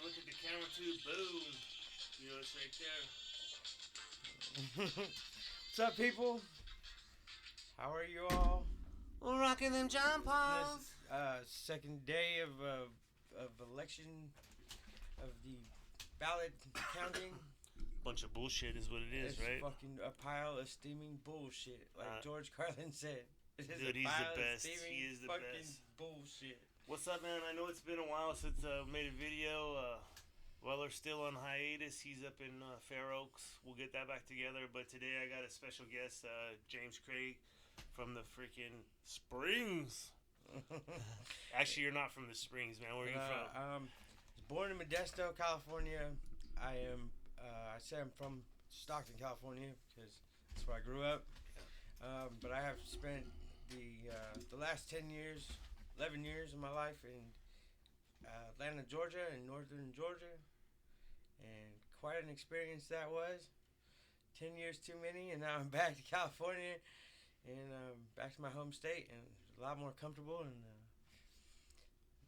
look at the camera too. Boom. You know, it's right there. What's up, people? How are you all? We're rocking them John Pauls. This second day of election of the ballot counting. Bunch of bullshit is what it is, It's right? fucking a pile of steaming bullshit, like George Carlin said. It is Dude, a he's pile the of best. steaming He is the fucking best. bullshit. What's up, man? I know it's been a while since I made a video. Weller's still on hiatus. He's up in Fair Oaks. We'll get that back together. But today I got a special guest, James Craig from the freaking Springs. Actually, you're not from the Springs, man. Where are you from? Born in Modesto, California. I say I'm from Stockton, California, because that's where I grew up. But I have spent the last 10 years, 11 years of my life in Atlanta, Georgia, and northern Georgia. And quite an experience that was. 10 years too many, and now I'm back to California and back to my home state, and a lot more comfortable, and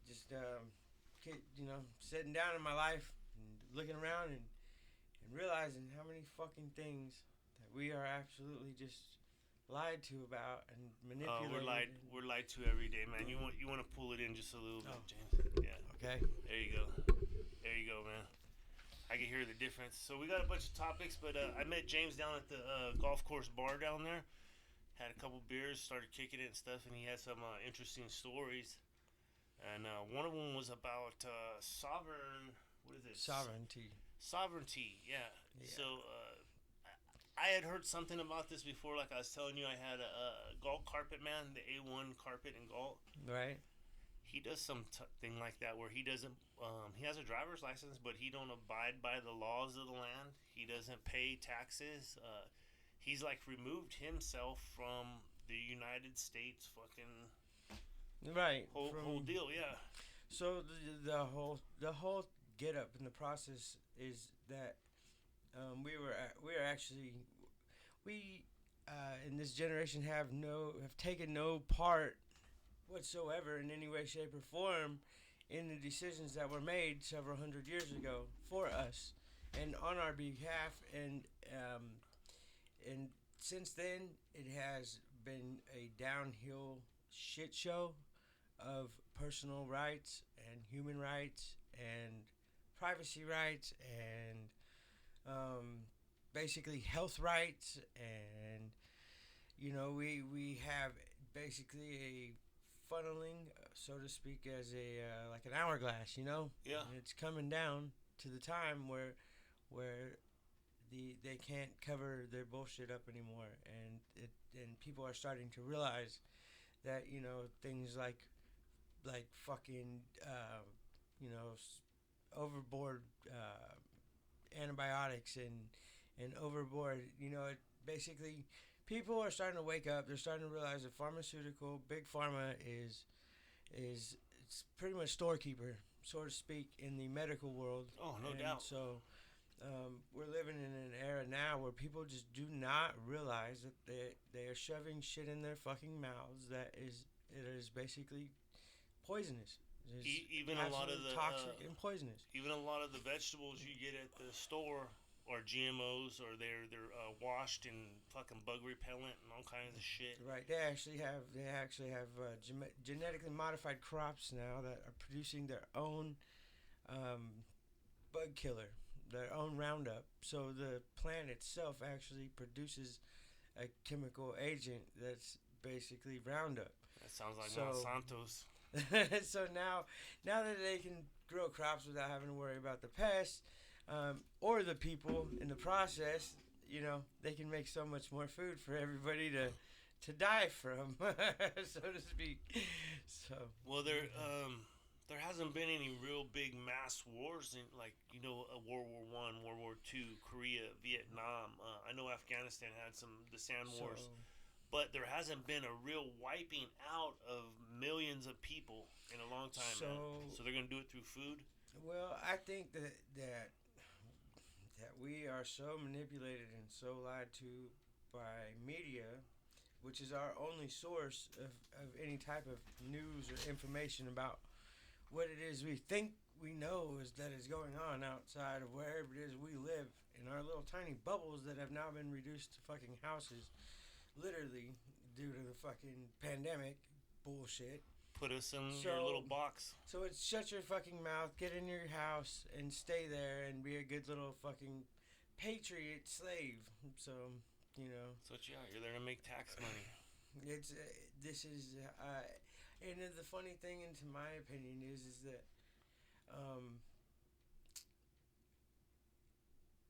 just sitting down in my life and looking around and realizing how many fucking things that we are absolutely just lied to about and manipulated. We're lied to every day, man. You want to pull it in just a little bit, James? Yeah. Okay. There you go. There you go, man. I can hear the difference. So we got a bunch of topics, but I met James down at the golf course bar down there. Had a couple beers, started kicking it and stuff, and he had some interesting stories. And one of them was about sovereign. What is it? Sovereignty. Sovereignty. Yeah. So I had heard something about this before. Like I was telling you, I had a Galt carpet man, the A1 carpet in Galt. Right. He does something like that where he doesn't. He has a driver's license, but he don't abide by the laws of the land. He doesn't pay taxes. He's like removed himself from the United States fucking right whole deal. Yeah. So the whole get up in the process is that we in this generation have taken no part whatsoever in any way, shape, or form in the decisions that were made several hundred years ago for us and on our behalf, and since then it has been a downhill shit show of personal rights and human rights and privacy rights and basically health rights, and we have basically a funneling, so to speak, as a like an hourglass, Yeah. And it's coming down to the time where they can't cover their bullshit up anymore, and people are starting to realize that things like fucking overboard antibiotics and overboard, basically people are starting to wake up. They're starting to realize that big pharma is it's pretty much storekeeper, so to speak, in the medical world. Oh, no doubt. So we're living in an era now where people just do not realize that they are shoving shit in their fucking mouths it is basically poisonous. Even a lot of the toxic and poisonous. Even a lot of the vegetables you get at the store are GMOs, or they're washed in fucking bug repellent and all kinds of shit. Right. They actually have genetically modified crops now that are producing their own bug killer, their own Roundup. So the plant itself actually produces a chemical agent that's basically Roundup. That sounds like Monsanto's. So now that they can grow crops without having to worry about the pests or the people in the process, they can make so much more food for everybody to die from, so to speak. So there hasn't been any real big mass wars in World War I, World War II, Korea, Vietnam. I know Afghanistan had the Sand Wars. But there hasn't been a real wiping out of millions of people in a long time. So they're going to do it through food? Well, I think that we are so manipulated and so lied to by media, which is our only source of any type of news or information about what it is we think we know is that is going on outside of wherever it is we live in our little tiny bubbles that have now been reduced to fucking houses, literally due to the fucking pandemic bullshit. Put us in your little box. So it's shut your fucking mouth, get in your house, and stay there, and be a good little fucking patriot slave. So, you know. So you're there to make tax money. It's this is, and then the funny thing, into my opinion, is that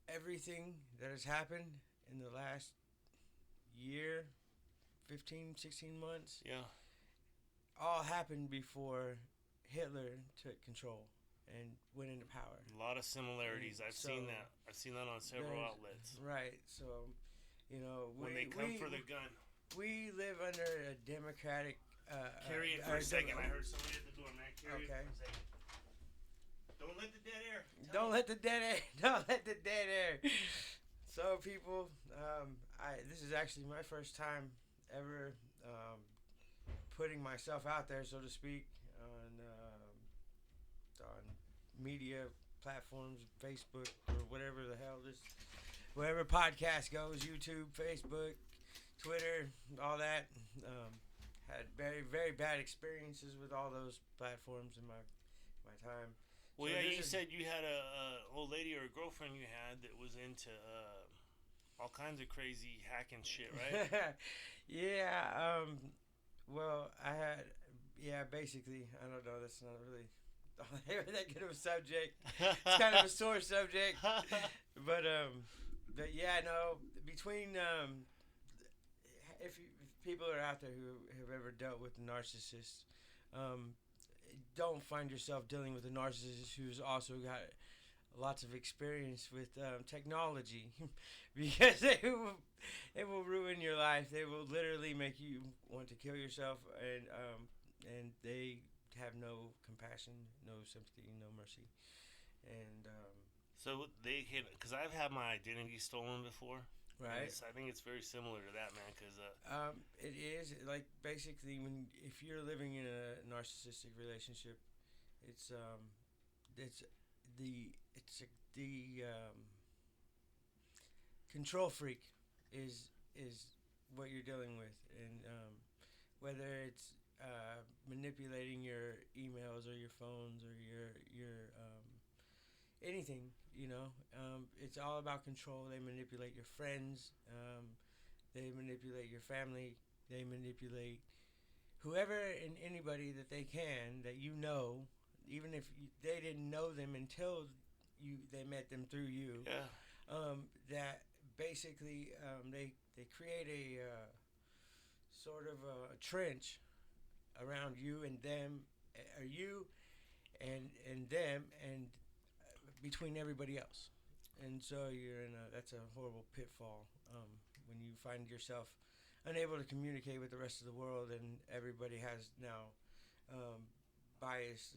everything that has happened in the last year, 15, 16 months, yeah, all happened before Hitler took control and went into power. A lot of similarities. I've seen that. I've seen that on several outlets. Right. So, you know, when they come for the gun, we live under a democratic. Carry it for a second. I heard somebody at the door, man. Carry it for a second. Don't let the dead air. Don't let the dead air. Don't let the dead air. So, people, this is actually my first time ever putting myself out there, so to speak, on media platforms, Facebook, or whatever the hell this, wherever podcast goes, YouTube, Facebook, Twitter, all that. Had very, very bad experiences with all those platforms in my time. Well, so yeah, you said you had a old lady or a girlfriend you had that was into all kinds of crazy hacking shit, right? Yeah. Well, I had. Yeah, basically, I don't know. That's not really that good of a subject. It's kind of a sore subject, but yeah, no. Between if people are out there who have ever dealt with a narcissist, don't find yourself dealing with a narcissist who's also got lots of experience with technology, because it will ruin your life. They will literally make you want to kill yourself, and they have no compassion, no sympathy, no mercy, and so they can, because I've had my identity stolen before. Right. I think it's very similar to that, man. Because it is like, basically, if you're living in a narcissistic relationship, it's the control freak is what you're dealing with, and whether it's manipulating your emails or your phones or your anything, you know, it's all about control. They manipulate your friends, they manipulate your family, they manipulate whoever and anybody that they can, that you know, even if they didn't know them until they met them through you. Yeah. That basically they create a sort of a trench around you and them, or you and them, and between everybody else. And so that's a horrible pitfall when you find yourself unable to communicate with the rest of the world, and everybody has now biased,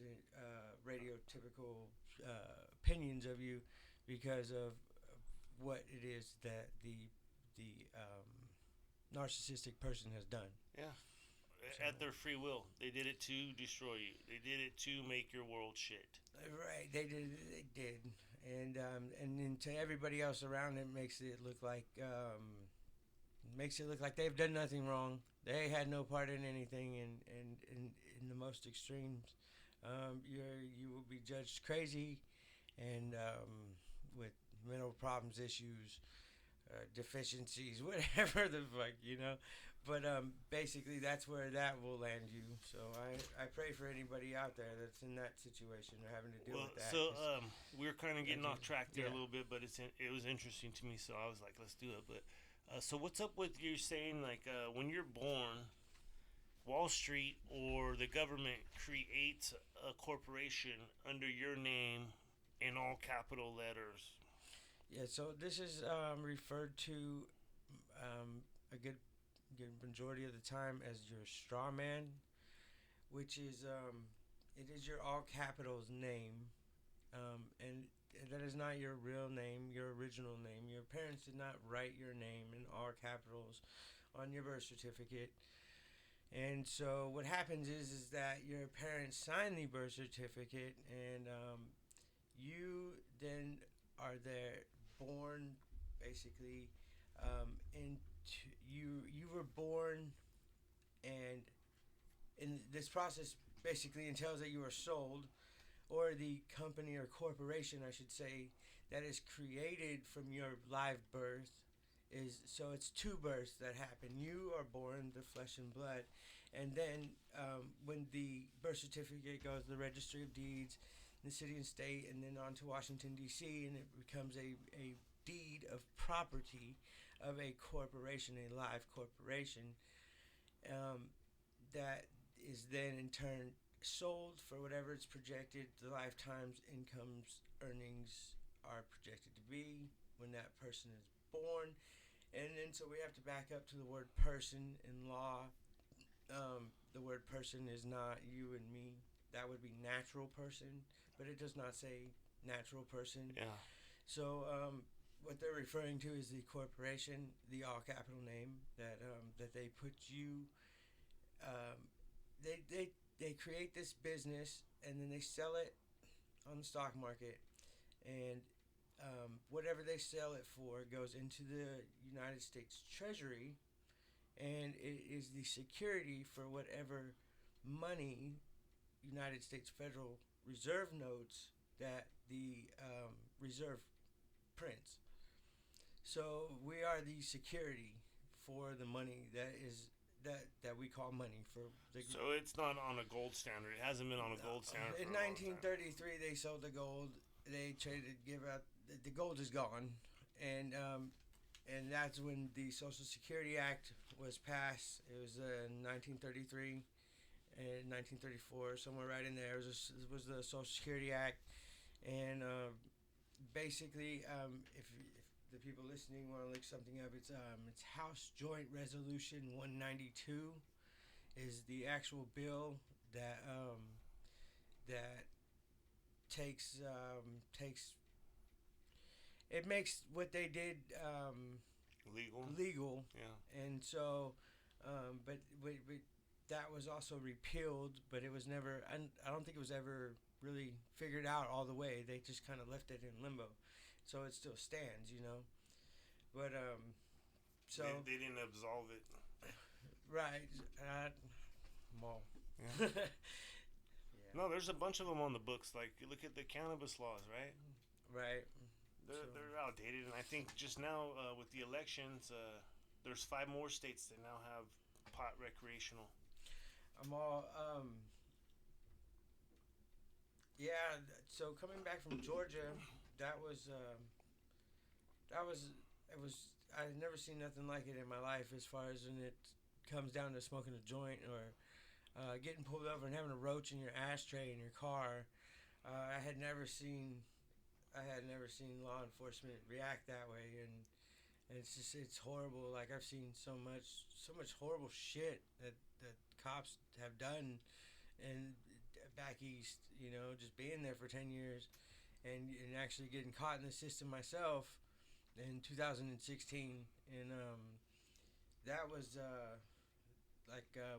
radiotypical opinions of you because of what it is that the narcissistic person has done. Yeah. So, at their free will, they did it to destroy you. They did it to make your world shit. Right, they did, and then to everybody else around, it makes it look like they've done nothing wrong. They had no part in anything, and in the most extremes, you will be judged crazy, and with mental problems, issues, deficiencies, whatever the fuck, you know. But basically, that's where that will land you. So I pray for anybody out there that's in that situation or having to deal with that. So we're kind of getting off track there a little bit, but it was interesting to me, so I was like, let's do it. But so what's up with you saying, like, when you're born, Wall Street or the government creates a corporation under your name in all capital letters? Yeah, so this is referred to a good majority of the time as your straw man, which is it is your all capitals name, and that is not your real name, your original name. Your parents did not write your name in all capitals on your birth certificate, And so what happens is that your parents sign the birth certificate, and you then are there born basically into you were born, and in this process basically entails that you are sold, or the company or corporation I should say that is created from your live birth is, so it's two births that happen. You are born, the flesh and blood, and then when the birth certificate goes to the registry of deeds in the city and state, and then on to Washington D.C., and it becomes a deed of property of a corporation, a live corporation, um, that is then in turn sold for whatever it's projected the lifetime's incomes earnings are projected to be when that person is born. And then so we have to back up to the word person in law. The word person is not you and me. That would be natural person, but it does not say natural person. Yeah. So what they're referring to is the corporation, the all capital name that they put you. Um, they create this business, and then they sell it on the stock market, and whatever they sell it for goes into the United States Treasury, and it is the security for whatever money, United States Federal Reserve notes, that the Reserve prints. So we are the security for the money that we call money for the. So it's not on a gold standard. It hasn't been on a gold standard. In 1933, they sold the gold. They traded, give out the gold is gone, and that's when the Social Security Act was passed. It was 1933 and 1934, somewhere right in there. It was the Social Security Act, and basically, if the people listening want to look something up, it's House Joint Resolution 192 is the actual bill that takes it makes what they did legal. Yeah. And so but that was also repealed, but it was never, I don't think it was ever really figured out all the way. They just kind of left it in limbo, so it still stands, but so they didn't absolve it. right. Mall. Yeah. Yeah. No, there's a bunch of them on the books. Like, you look at the cannabis laws, right? Right. They're outdated, and I think just now with the elections, there's 5 more states that now have pot recreational. I'm all yeah. So coming back from Georgia, that was it was I had never seen nothing like it in my life, as far as when it comes down to smoking a joint, or getting pulled over and having a roach in your ashtray in your car. I had never seen law enforcement react that way, and it's horrible. Like, I've seen so much horrible shit that cops have done, and back east, just being there for 10 years, and actually getting caught in the system myself in 2016, and that was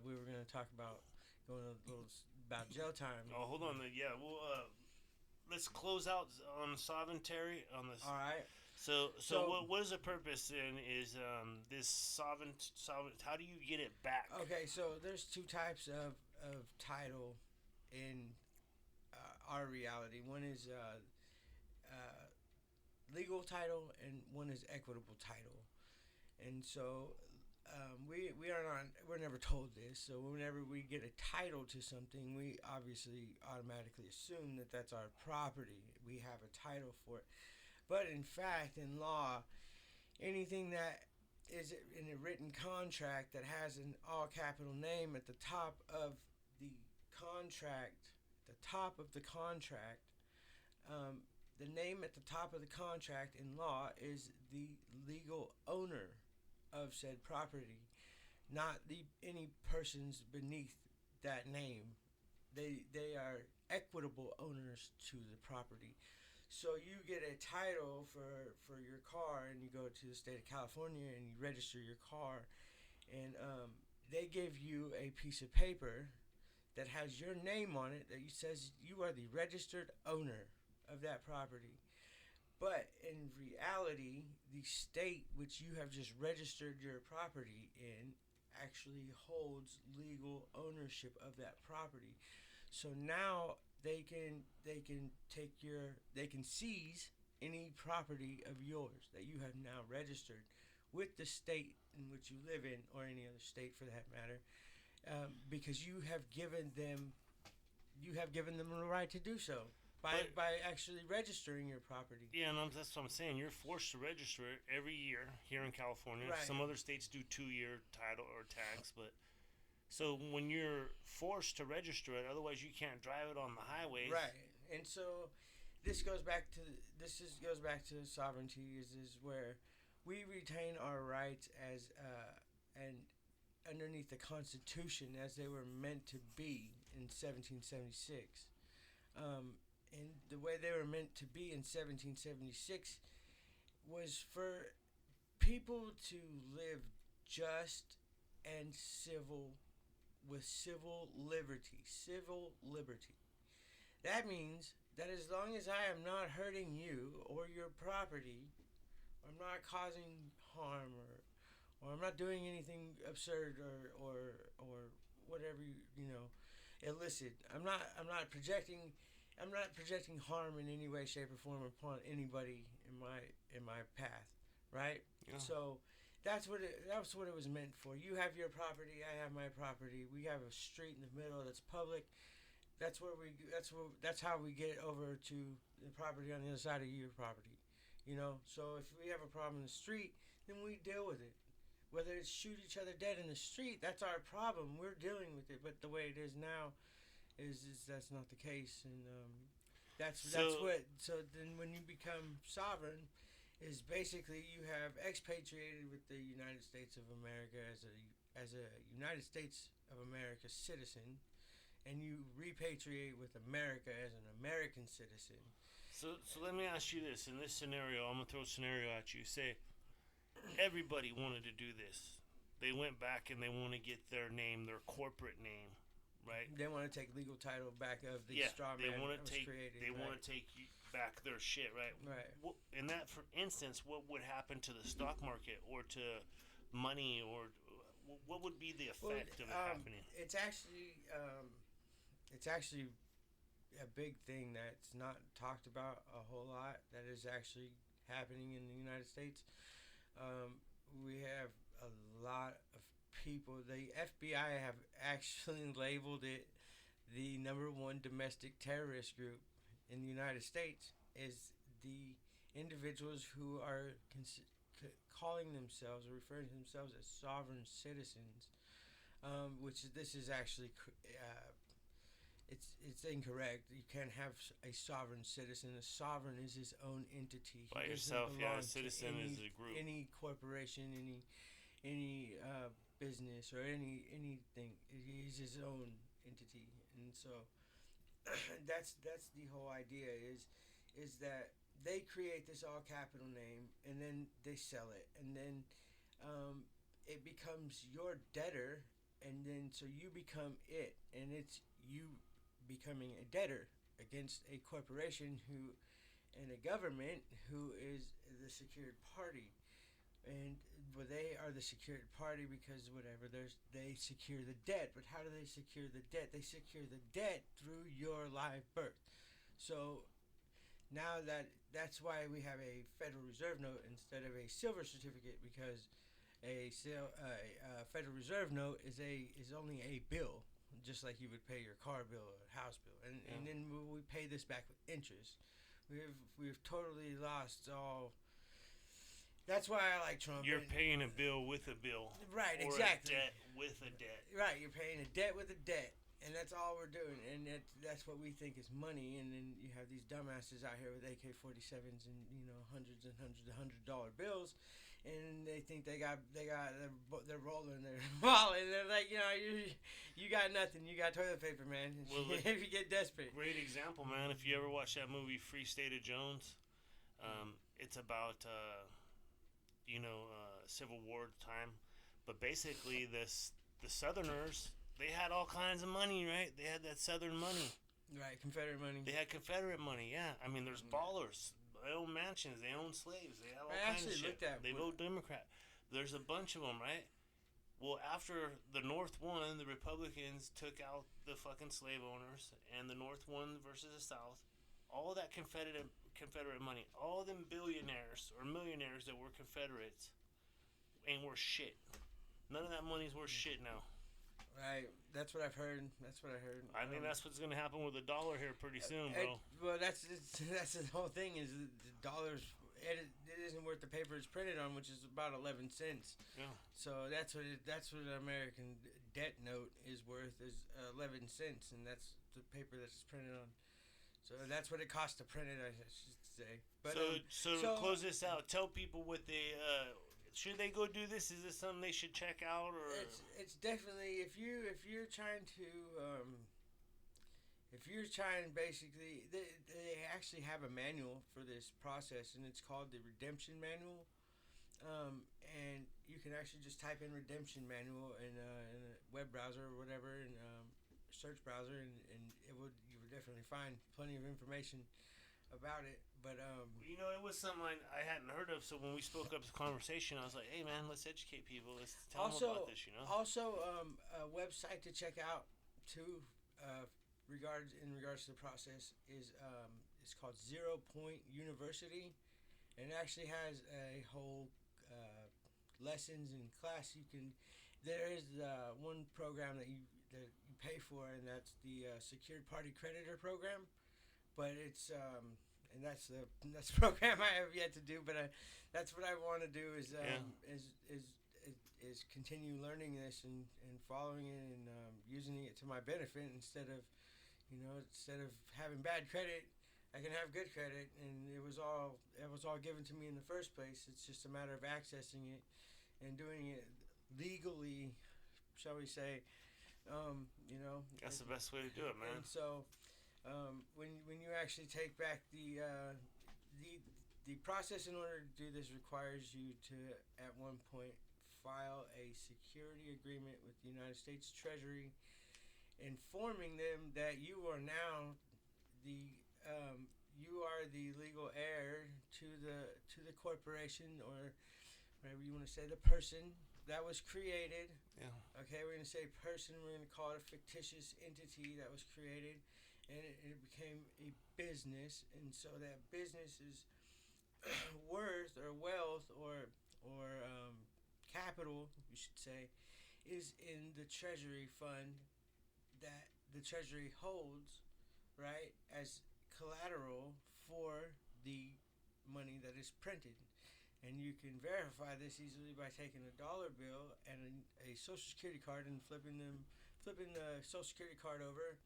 we were gonna talk about going a little about jail time. Oh, hold on. Yeah, well, let's close out on sovereignty on this. All right. So what is the purpose then? Is this sovereign? How do you get it back? Okay, so there's 2 types of title in our reality. One is legal title, and one is equitable title. And so we're never told this. So whenever we get a title to something, we obviously automatically assume that that's our property. We have a title for it. But in fact, in law, anything that is in a written contract that has an all capital name at the top of the contract, the name at the top of the contract in law is the legal owner of said property, not any persons beneath that name. They are equitable owners to the property. So you get a title for your car, and you go to the state of California and you register your car, and they give you a piece of paper that has your name on it that says you are the registered owner of that property. But in reality, the state which you have just registered your property in actually holds legal ownership of that property. So now they can seize any property of yours that you have now registered with the state in which you live in, or any other state for that matter, because you have given them the right to do so by actually registering your property. Yeah, and that's what I'm saying. You're forced to register it every year here in California. Right. Some other states do 2-year title or tags, but so when you're forced to register it, otherwise you can't drive it on the highways. Right. And so goes back to sovereignty is where we retain our rights as and underneath the Constitution as they were meant to be in 1776. And the way they were meant to be in 1776 was for people to live just and civil with civil liberty. Civil liberty. That means that as long as I am not hurting you or your property, or I'm not causing harm, or I'm not doing anything absurd or whatever illicit. I'm not projecting harm in any way, shape, or form upon anybody in my path, right? Yeah. So that's what it was meant for. You have your property, I have my property. We have a street in the middle that's public. That's how we get over to the property on the other side of your property. So if we have a problem in the street, then we deal with it. Whether it's shoot each other dead in the street, that's our problem. We're dealing with it. But the way it is now is that's not the case, and So then when you become sovereign, is basically you have expatriated with the United States of America as a United States of America citizen, and you repatriate with America as an American citizen. So let me ask you this. In this scenario, I'm going to throw a scenario at you. Say, everybody wanted to do this. They went back and they want to get their name, their corporate name, right? They want to take legal title back of the straw man that was created. They want to take back their shit, right? Right. In that, for instance, what would happen to the stock market or to money, or what would be the effect of it happening? It's actually a big thing that's not talked about a whole lot that is actually happening in the United States. We have a lot of people. The FBI have actually labeled it the number one domestic terrorist group in the United States is the individuals who are calling themselves or referring to themselves as sovereign citizens, this is actually it's incorrect. You can't have a sovereign citizen. A sovereign is his own entity. By yourself, yeah. A citizen is a group. Any corporation, any business or anything. He's his own entity, and so that's the whole idea is that they create this all capital name and then they sell it, and then it becomes your debtor, and then so you become it, and it's you becoming a debtor against a corporation and a government who is the secured party. And they are the secured party because they secure the debt. But how do they secure the debt? They secure the debt through your live birth. So now that's why we have a Federal Reserve note instead of a silver certificate, because a Federal Reserve note is only a bill, just like you would pay your car bill or house bill, and then we pay this back with interest. We've totally lost all. That's why I like Trump. You're paying a bill with a bill. Right, or exactly. A debt with a debt. Right, you're paying a debt with a debt. And that's all we're doing. And that's what we think is money. And then you have these dumbasses out here with AK-47s and, hundreds and hundreds of $100 bills. And they think they're rolling their wallet. They're like, you got nothing. You got toilet paper, man. Well, if you get desperate. Great example, man. If you ever watch that movie Free State of Jones, it's about... Civil War time, but basically the the Southerners, they had all kinds of money, right? They had that Southern money. Right, Confederate money. They had Confederate money, yeah. I mean, there's ballers. They own mansions. They own slaves. They have all kinds of shit. They vote Democrat. There's a bunch of them, right? Well, after the North won, the Republicans took out the fucking slave owners, and the North won versus the South. All that Confederate money, all them billionaires or millionaires that were Confederates, ain't worth shit. None of that money's worth shit now. Right, that's what I've heard. I think that's what's gonna happen with the dollar here pretty soon, bro. Well, that's the whole thing is the dollar's it isn't worth the paper it's printed on, which is about 11 cents. Yeah. So that's what an American debt note is worth is 11 cents, and that's the paper that's printed on. So that's what it costs to print it, I should say. But so to close this out, tell people what they. Should they go do this? Is this something they should check out, or it's definitely if you're trying to basically they actually have a manual for this process, and it's called the Redemption Manual, and you can actually just type in Redemption Manual in a web browser or whatever, and search browser, and you would definitely find plenty of information about it. But it was something I hadn't heard of. So when we spoke up the conversation, I was like, "Hey, man, let's educate people. Let's tell them about this." Also, a website to check out too, in regards to the process is it's called 0 Point University, and it actually has a whole lessons and class There is one program that you pay for, and that's the Secured Party Creditor program, but it's and that's the program I have yet to do, but that's what I want to do is continue learning this and following it and using it to my benefit instead of having bad credit. I can have good credit, and it was all given to me in the first place. It's just a matter of accessing it and doing it legally, shall we say? That's the best way to do it, man. And so. When you actually take back the process in order to do this requires you to at one point file a security agreement with the United States Treasury, informing them that you are now the legal heir to the corporation, or whatever you want to say, the person that was created. Yeah. Okay, we're gonna say person. We're gonna call it a fictitious entity that was created. And it became a business, and so that business's worth or wealth or capital, you should say, is in the treasury fund that the treasury holds, right, as collateral for the money that is printed. And you can verify this easily by taking a dollar bill and a Social Security card and flipping the Social Security card over.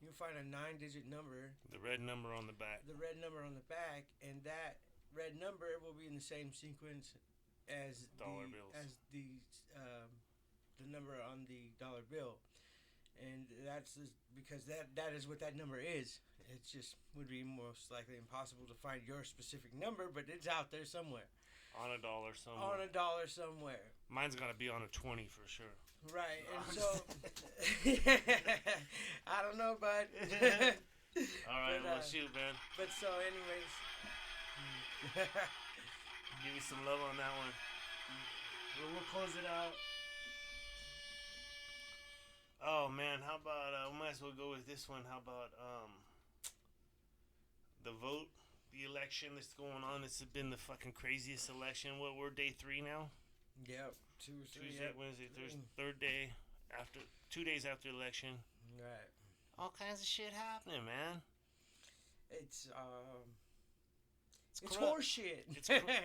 You'll find a 9-digit number. The red number on the back. And that red number will be in the same sequence as dollar bills. As the number on the dollar bill, and that's because that is what that number is. It just would be most likely impossible to find your specific number, but it's out there somewhere. On a dollar somewhere. Mine's gotta be on a 20 for sure. Right, and so I don't know, bud. All right, well, shoot, man. But so, anyways, give me some love on that one. We'll close it out. Oh man, how about we might as well go with this one. How about the vote, the election that's going on? It's been the fucking craziest election. We're day 3 now. Yep. Tuesday, Wednesday, Thursday, 3rd day after 2 days after the election. Right. All kinds of shit happening, man. It's horseshit.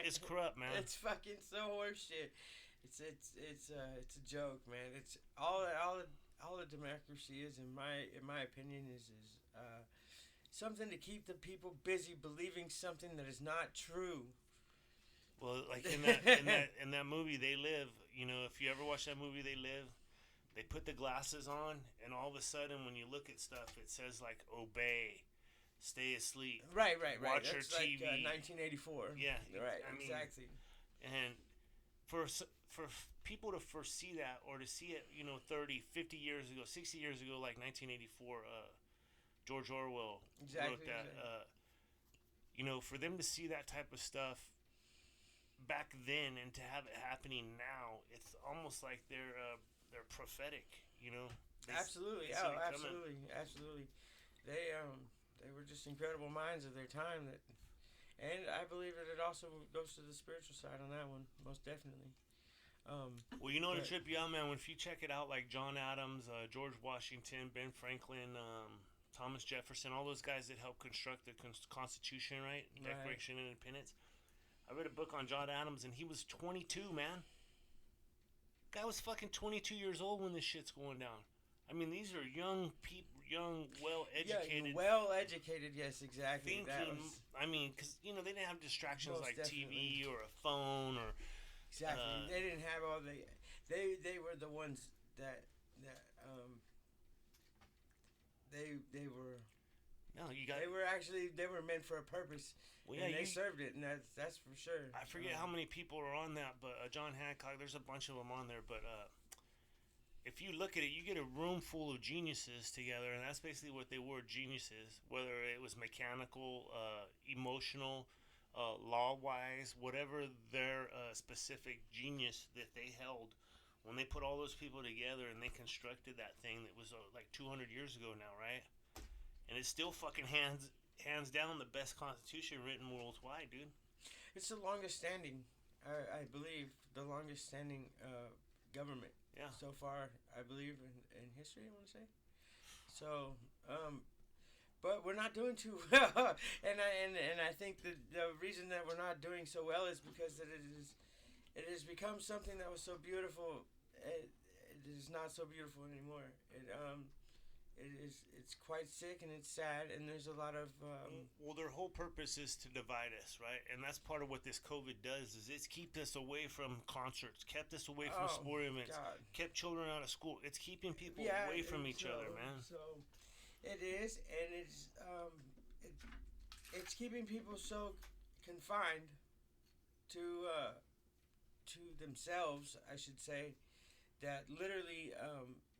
It's corrupt, man. It's fucking so horseshit. It's a joke, man. It's all the democracy is, in my opinion, is something to keep the people busy believing something that is not true. Well, like in that movie, They Live. If you ever watch that movie, They Live, they put the glasses on, and all of a sudden, when you look at stuff, it says like obey, stay asleep. Right. Watch That's your TV. Like 1984. Yeah. Right. Exactly. And for people to foresee that, or to see it, 30, 50 years ago, 60 years ago, like 1984, George Orwell wrote that. For them to see that type of stuff back then and to have it happening now, it's almost like they're prophetic. Absolutely. Absolutely. They were just incredible minds of their time. And I believe that it also goes to the spiritual side on that one, most definitely. Well, to trip you out, man, if you check it out, like John Adams, George Washington, Ben Franklin, Thomas Jefferson, all those guys that helped construct the Constitution, right? Declaration of Independence. I read a book on John Adams, and he was 22, man. Guy was fucking 22 years old when this shit's going down. I mean, these are young people, well-educated. Yeah, well-educated, yes, exactly. Thinking, because, they didn't have distractions like definitely. TV or a phone or... Exactly. They didn't have all the... They were the ones that they were... No, they were meant for a purpose. Well, and they served it, and that's for sure. I forget how many people are on that, but John Hancock, there's a bunch of them on there, but if you look at it, you get a room full of geniuses together, and that's basically what they were, geniuses, whether it was mechanical, emotional, law-wise, whatever their specific genius that they held, when they put all those people together and they constructed that thing that was like 200 years ago now, right? And it's still fucking hands down the best constitution written worldwide, dude. It's the longest standing, I believe, the longest standing government. Yeah. So far, I believe, in history, I want to say. So, but we're not doing too well. and I think that the reason that we're not doing so well is because it has become something that was so beautiful. It is not so beautiful anymore. It's quite sick and it's sad, and there's a lot of well, their whole purpose is to divide us, right? And that's part of what this COVID does, is it's kept us away from concerts, kept us away from sporting events, kept children out of school. It's keeping people away from each other, man. So it is, and it's keeping people so confined to themselves, I should say, that literally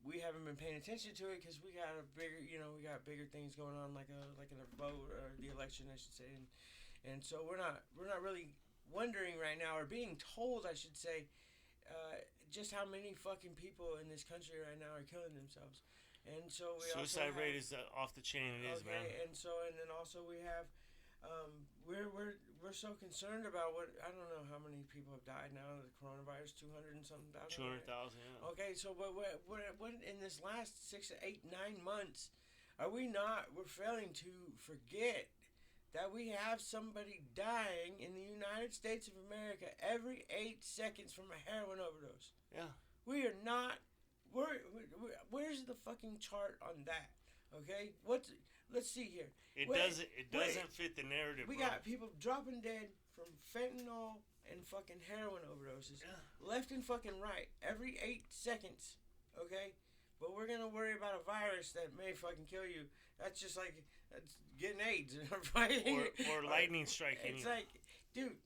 we haven't been paying attention to it because we got bigger things going on, like a vote or the election, I should say, and so we're not really wondering right now, or being told, I should say, just how many fucking people in this country right now are killing themselves, and so suicide rate is off the chain. It is, man. And then also we have. We're so concerned about what, I don't know how many people have died now of the coronavirus, 200 and something thousand. 200,000, yeah. Okay, so what in this last 6, 8, 9 months we're failing to forget that we have somebody dying in the United States of America every 8 seconds from a heroin overdose. Yeah. We are not. Where's the fucking chart on that? Okay, let's see here. It doesn't fit the narrative. We got people dropping dead from fentanyl and fucking heroin overdoses, left and fucking right, every 8 seconds. Okay, but we're gonna worry about a virus that may fucking kill you. That's just like getting AIDS, or lightning striking. It's like, dude,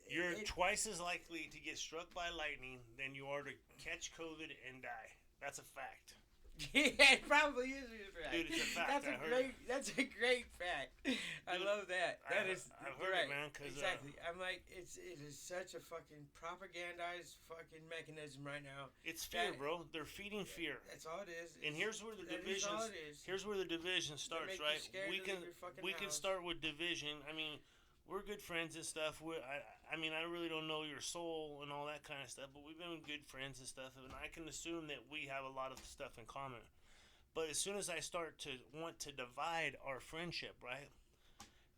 you're twice as likely to get struck by lightning than you are to catch COVID and die. That's a fact. Yeah, it probably is a fact. Dude, it's a fact. That's a great fact. I love that. I've heard it, man. Exactly. I'm like, it is such a fucking propagandized fucking mechanism right now. It's fear, bro. They're feeding fear. That's all it is. And here's where the division. Here's where the division starts, right? We can start with division. I mean, we're good friends and stuff. I really don't know your soul and all that kind of stuff, but we've been good friends and stuff, and I can assume that we have a lot of stuff in common. But as soon as I start to want to divide our friendship, right?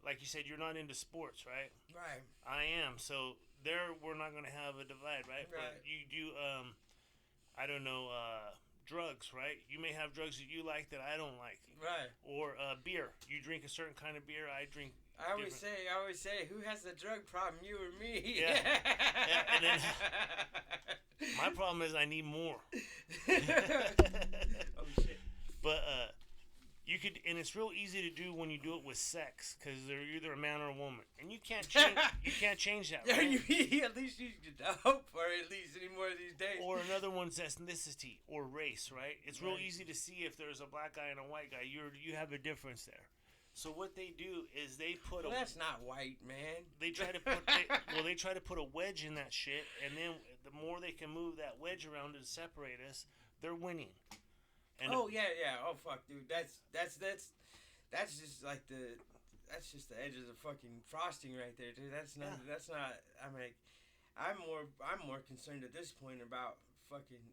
Like you said, you're not into sports, right? Right. I am. So there, we're not going to have a divide, right? But you do, I don't know, drugs, right? You may have drugs that you like that I don't like. Right. Or beer. You drink a certain kind of beer. I drink. I always say, who has the drug problem, you or me? Yeah. And then my problem is I need more. Oh shit. But You could, and it's real easy to do when you do it with sex, because they're either a man or a woman, and you can't change. You can't change that, right? At least you could hope for at least anymore these days. Or another one's ethnicity or race, right? It's real Right. easy to see if there's a black guy and a white guy. You have a difference there. So what they do is they put Well, that's not white, man. they try to put they try to put a wedge in that shit, and then the more they can move that wedge around to separate us, they're winning. And Oh yeah. Oh fuck, dude. That's just like that's just the edge of the fucking frosting right there, dude. That's not. Yeah. That's not. I mean, I'm more concerned at this point about fucking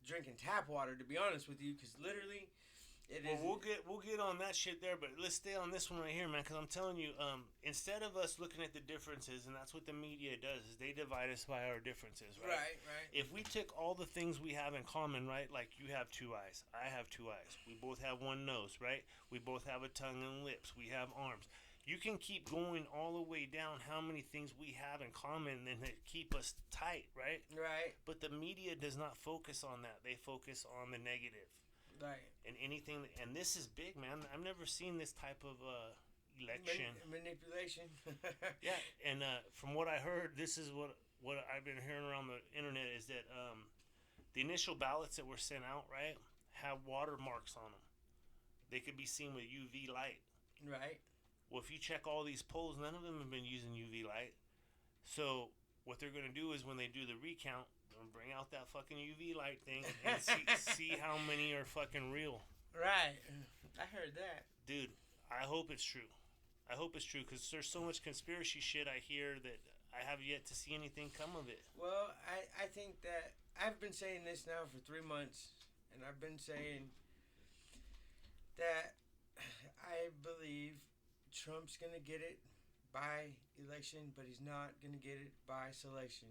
drinking tap water, to be honest with you, because literally, well, we'll get on that shit there, but let's stay on this one right here, man. Because I'm telling you, instead of us looking at the differences, and that's what the media does, is they divide us by our differences, right? Right. If we took all the things we have in common, right? Like you have two eyes, I have two eyes. We both have one nose, right? We both have a tongue and lips. We have arms. You can keep going all the way down how many things we have in common and that keep us tight, right? Right. But the media does not focus on that. They focus on the negative. Right. And anything, and this is big, man. I've never seen this type of election. Manipulation. Yeah, and from what I heard, this is what I've been hearing around the internet is that the initial ballots that were sent out, right, have watermarks on them. They could be seen with UV light. Right. Well, if you check all these polls, none of them have been using UV light. So what they're going to do is when they do the recount, they'll bring out that fucking UV light thing and see how many are fucking real. Right. I heard that. Dude, I hope it's true. I hope it's true because there's so much conspiracy shit I hear that I have yet to see anything come of it. Well, I think that I've been saying this now for 3 months, and I've been saying that I believe Trump's gonna get it by election, but he's not gonna get it by selection.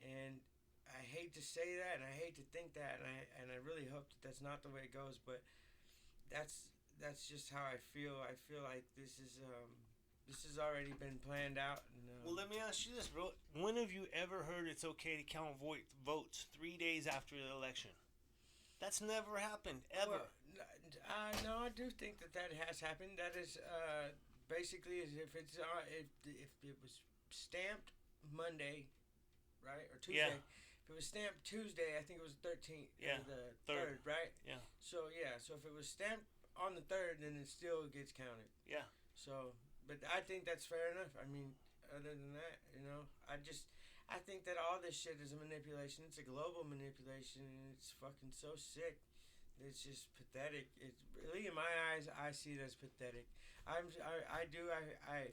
And I hate to say that, and I hate to think that, and I really hope that that's not the way it goes. But that's just how I feel. I feel like this has already been planned out. And, well, let me ask you this, bro. When have you ever heard it's okay to count votes 3 days after the election? That's never happened, ever. Well, no, I do think that has happened. That is basically if it's if it was stamped Monday, right, or Tuesday. Yeah. If it was stamped Tuesday, I think it was 13th. Yeah. The Third. 3rd, right? Yeah. So if it was stamped on the 3rd, then it still gets counted. Yeah. So, but I think that's fair enough. I mean, other than that, I think that all this shit is a manipulation. It's a global manipulation, and it's fucking so sick. It's just pathetic. It's really, in my eyes, I see it as pathetic. I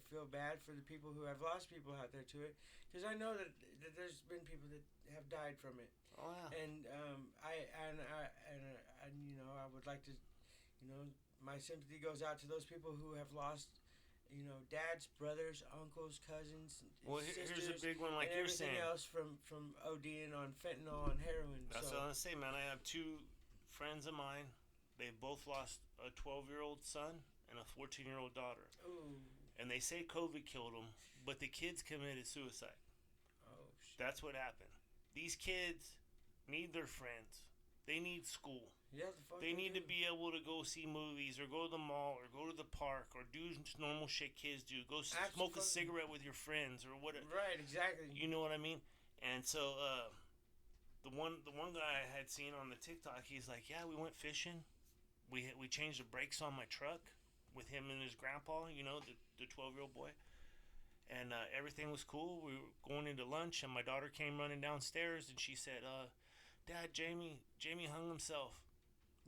feel bad for the people who have lost people out there to it, because I know that there's been people that have died from it. Oh yeah. And I would like to, my sympathy goes out to those people who have lost, dads, brothers, uncles, cousins, Well, sisters, here's a big one, like and you're everything saying. else from ODing on fentanyl and heroin. That's so, what I'm gonna say, man. I have two friends of mine. They both lost a 12-year-old son and a 14-year-old daughter. ooh, And they say COVID killed them, but the kids committed suicide. oh shit. That's what happened. These kids need their friends. They need school. Yeah, the fuck They need to do. be able to go see movies or go to the mall or go to the park or do normal shit kids do. Go smoke a Absolutely. cigarette with your friends or whatever. Right, exactly. You know what I mean? And so the one guy I had seen on the TikTok, he's like, yeah, we went fishing. We changed the brakes on my truck with him and his grandpa, the 12-year-old boy. And everything was cool. We were going into lunch, and my daughter came running downstairs, and she said, Dad, Jamie hung himself.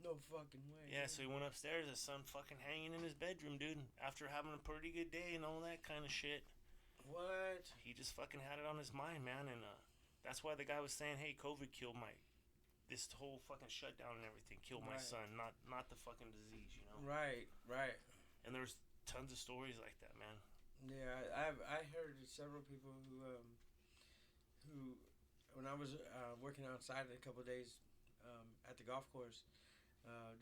No fucking way. Yeah, so he went upstairs, his son fucking hanging in his bedroom, dude, after having a pretty good day and all that kind of shit. What? He just fucking had it on his mind, man, and that's why the guy was saying, hey, COVID killed this whole fucking shutdown and everything killed my Right. son, not the fucking disease, Right. And there's tons of stories like that, man. Yeah, I heard several people who when I was working outside a couple of days at the golf course,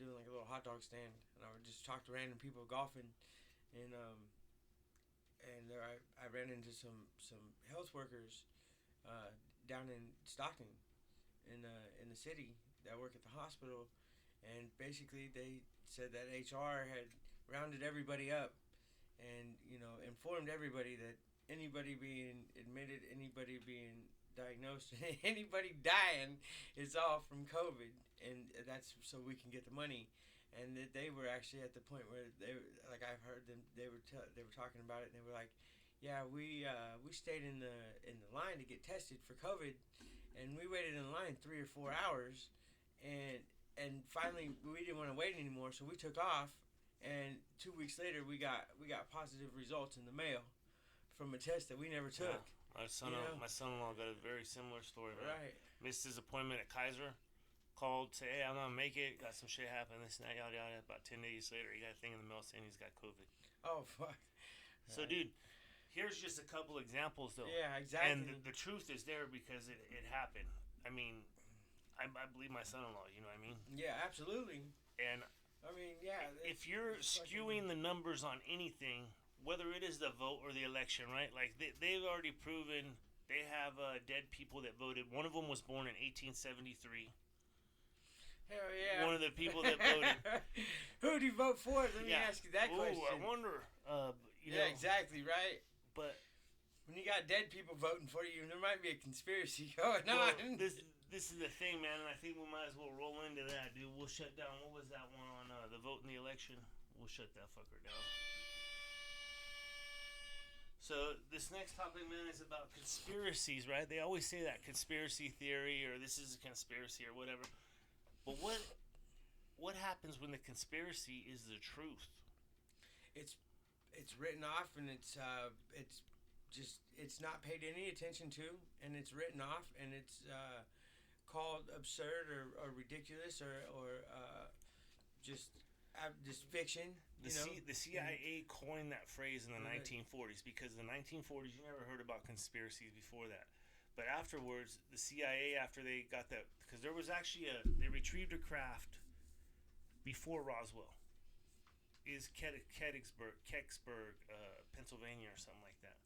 doing like a little hot dog stand, and I would just talk to random people golfing, and there I ran into some health workers down in Stockton in the city that work at the hospital, and basically they said that HR had rounded everybody up and informed everybody that anybody being admitted, anybody being diagnosed, anybody dying is all from COVID, and that's so we can get the money. And that they were actually at the point where they were, like I've heard them, they were talking about it, and they were like, yeah, we stayed in the line to get tested for COVID, and we waited in line 3 or 4 hours, and finally we didn't want to wait anymore, so we took off. And 2 weeks later, we got positive results in the mail from a test that we never took. Yeah. My son-in-law got a very similar story. Man. Right. Missed his appointment at Kaiser. Called, say, hey, I'm gonna make it. Got some shit happen. This and that, yada yada. About 10 days later, he got a thing in the mail saying he's got COVID. Oh fuck. So, dude, here's just a couple examples, though. Yeah, exactly. And the truth is there because it happened. I mean, I believe my son-in-law. You know what I mean? Yeah, absolutely. And I mean, yeah. If you're skewing the numbers on anything, whether it is the vote or the election, right? Like they've already proven they have dead people that voted. One of them was born in 1873. Hell yeah. One of the people that voted. Who do you vote for? Let me ask you that question. I wonder. Yeah, exactly, right? But when you got dead people voting for you, there might be a conspiracy going on. This is the thing, man, and I think we might as well roll into that, dude. We'll shut down. What was that one on the vote in the election? We'll shut that fucker down. So this next topic, man, is about conspiracies, right? They always say that conspiracy theory or this is a conspiracy or whatever. But what happens when the conspiracy is the truth? It's written off and it's not paid any attention to, and it's written off and it's called absurd or ridiculous or just fiction. The CIA coined that phrase in the 1940s because in the 1940s you never heard about conspiracies before that. But afterwards, the CIA, after they got that, because there was actually they retrieved a craft before Roswell. Is Kecksburg, Pennsylvania or something like that.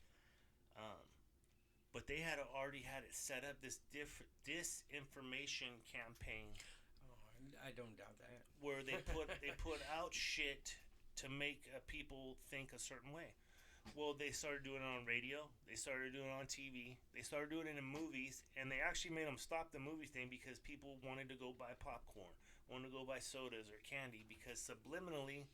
But they had already had it set up, this disinformation campaign. Oh, I don't doubt that. Where they put out shit to make people think a certain way. Well, they started doing it on radio. They started doing it on TV. They started doing it in movies. And they actually made them stop the movie thing because people wanted to go buy popcorn, wanted to go buy sodas or candy because subliminally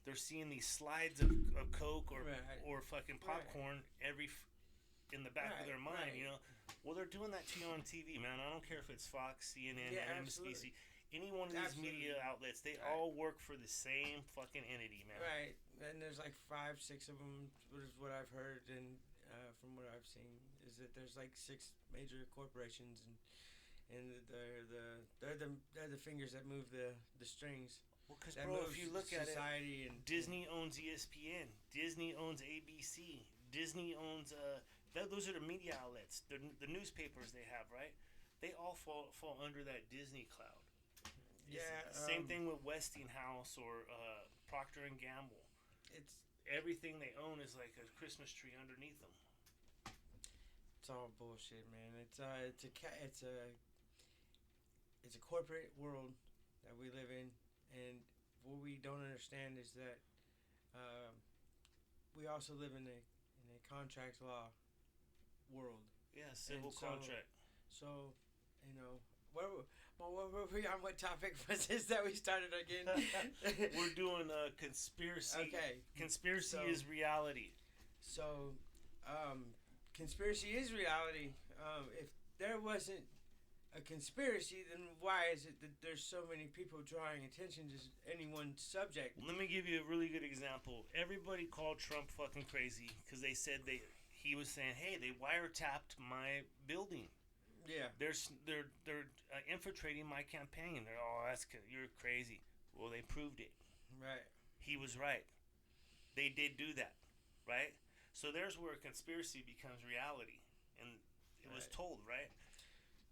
they're seeing these slides of Coke or fucking popcorn in the back of their mind, you know. Well, they're doing that to you on TV, man. I don't care if it's Fox, CNN, MSNBC. Any one of these media outlets, they all work for the same fucking entity, man. Right. And there's like 5, 6 of them, is what I've heard, and from what I've seen, is that there's like 6 major corporations, and they're the fingers that move the strings. Well, because bro, if you look at it, and Disney owns ESPN, Disney owns ABC, Disney owns those are the media outlets, the newspapers they have, right? They all fall under that Disney cloud. Yeah. Same thing with Westinghouse or Procter and Gamble. It's everything they own is like a Christmas tree underneath them. It's all bullshit, man. It's a corporate world that we live in, and what we don't understand is that we also live in a contract law world. Yeah, civil contract. So, where were we on? What topic was this that we started again? We're doing conspiracy. Okay. Conspiracy is reality. So, conspiracy is reality. If there wasn't a conspiracy, then why is it that there's so many people drawing attention to any one subject? Let me give you a really good example. Everybody called Trump fucking crazy because they said he was saying, hey, they wiretapped my building. Yeah. They're infiltrating my campaign. You're crazy. Well, they proved it. Right. He was right. They did do that, right? So there's where conspiracy becomes reality, and it was told, right?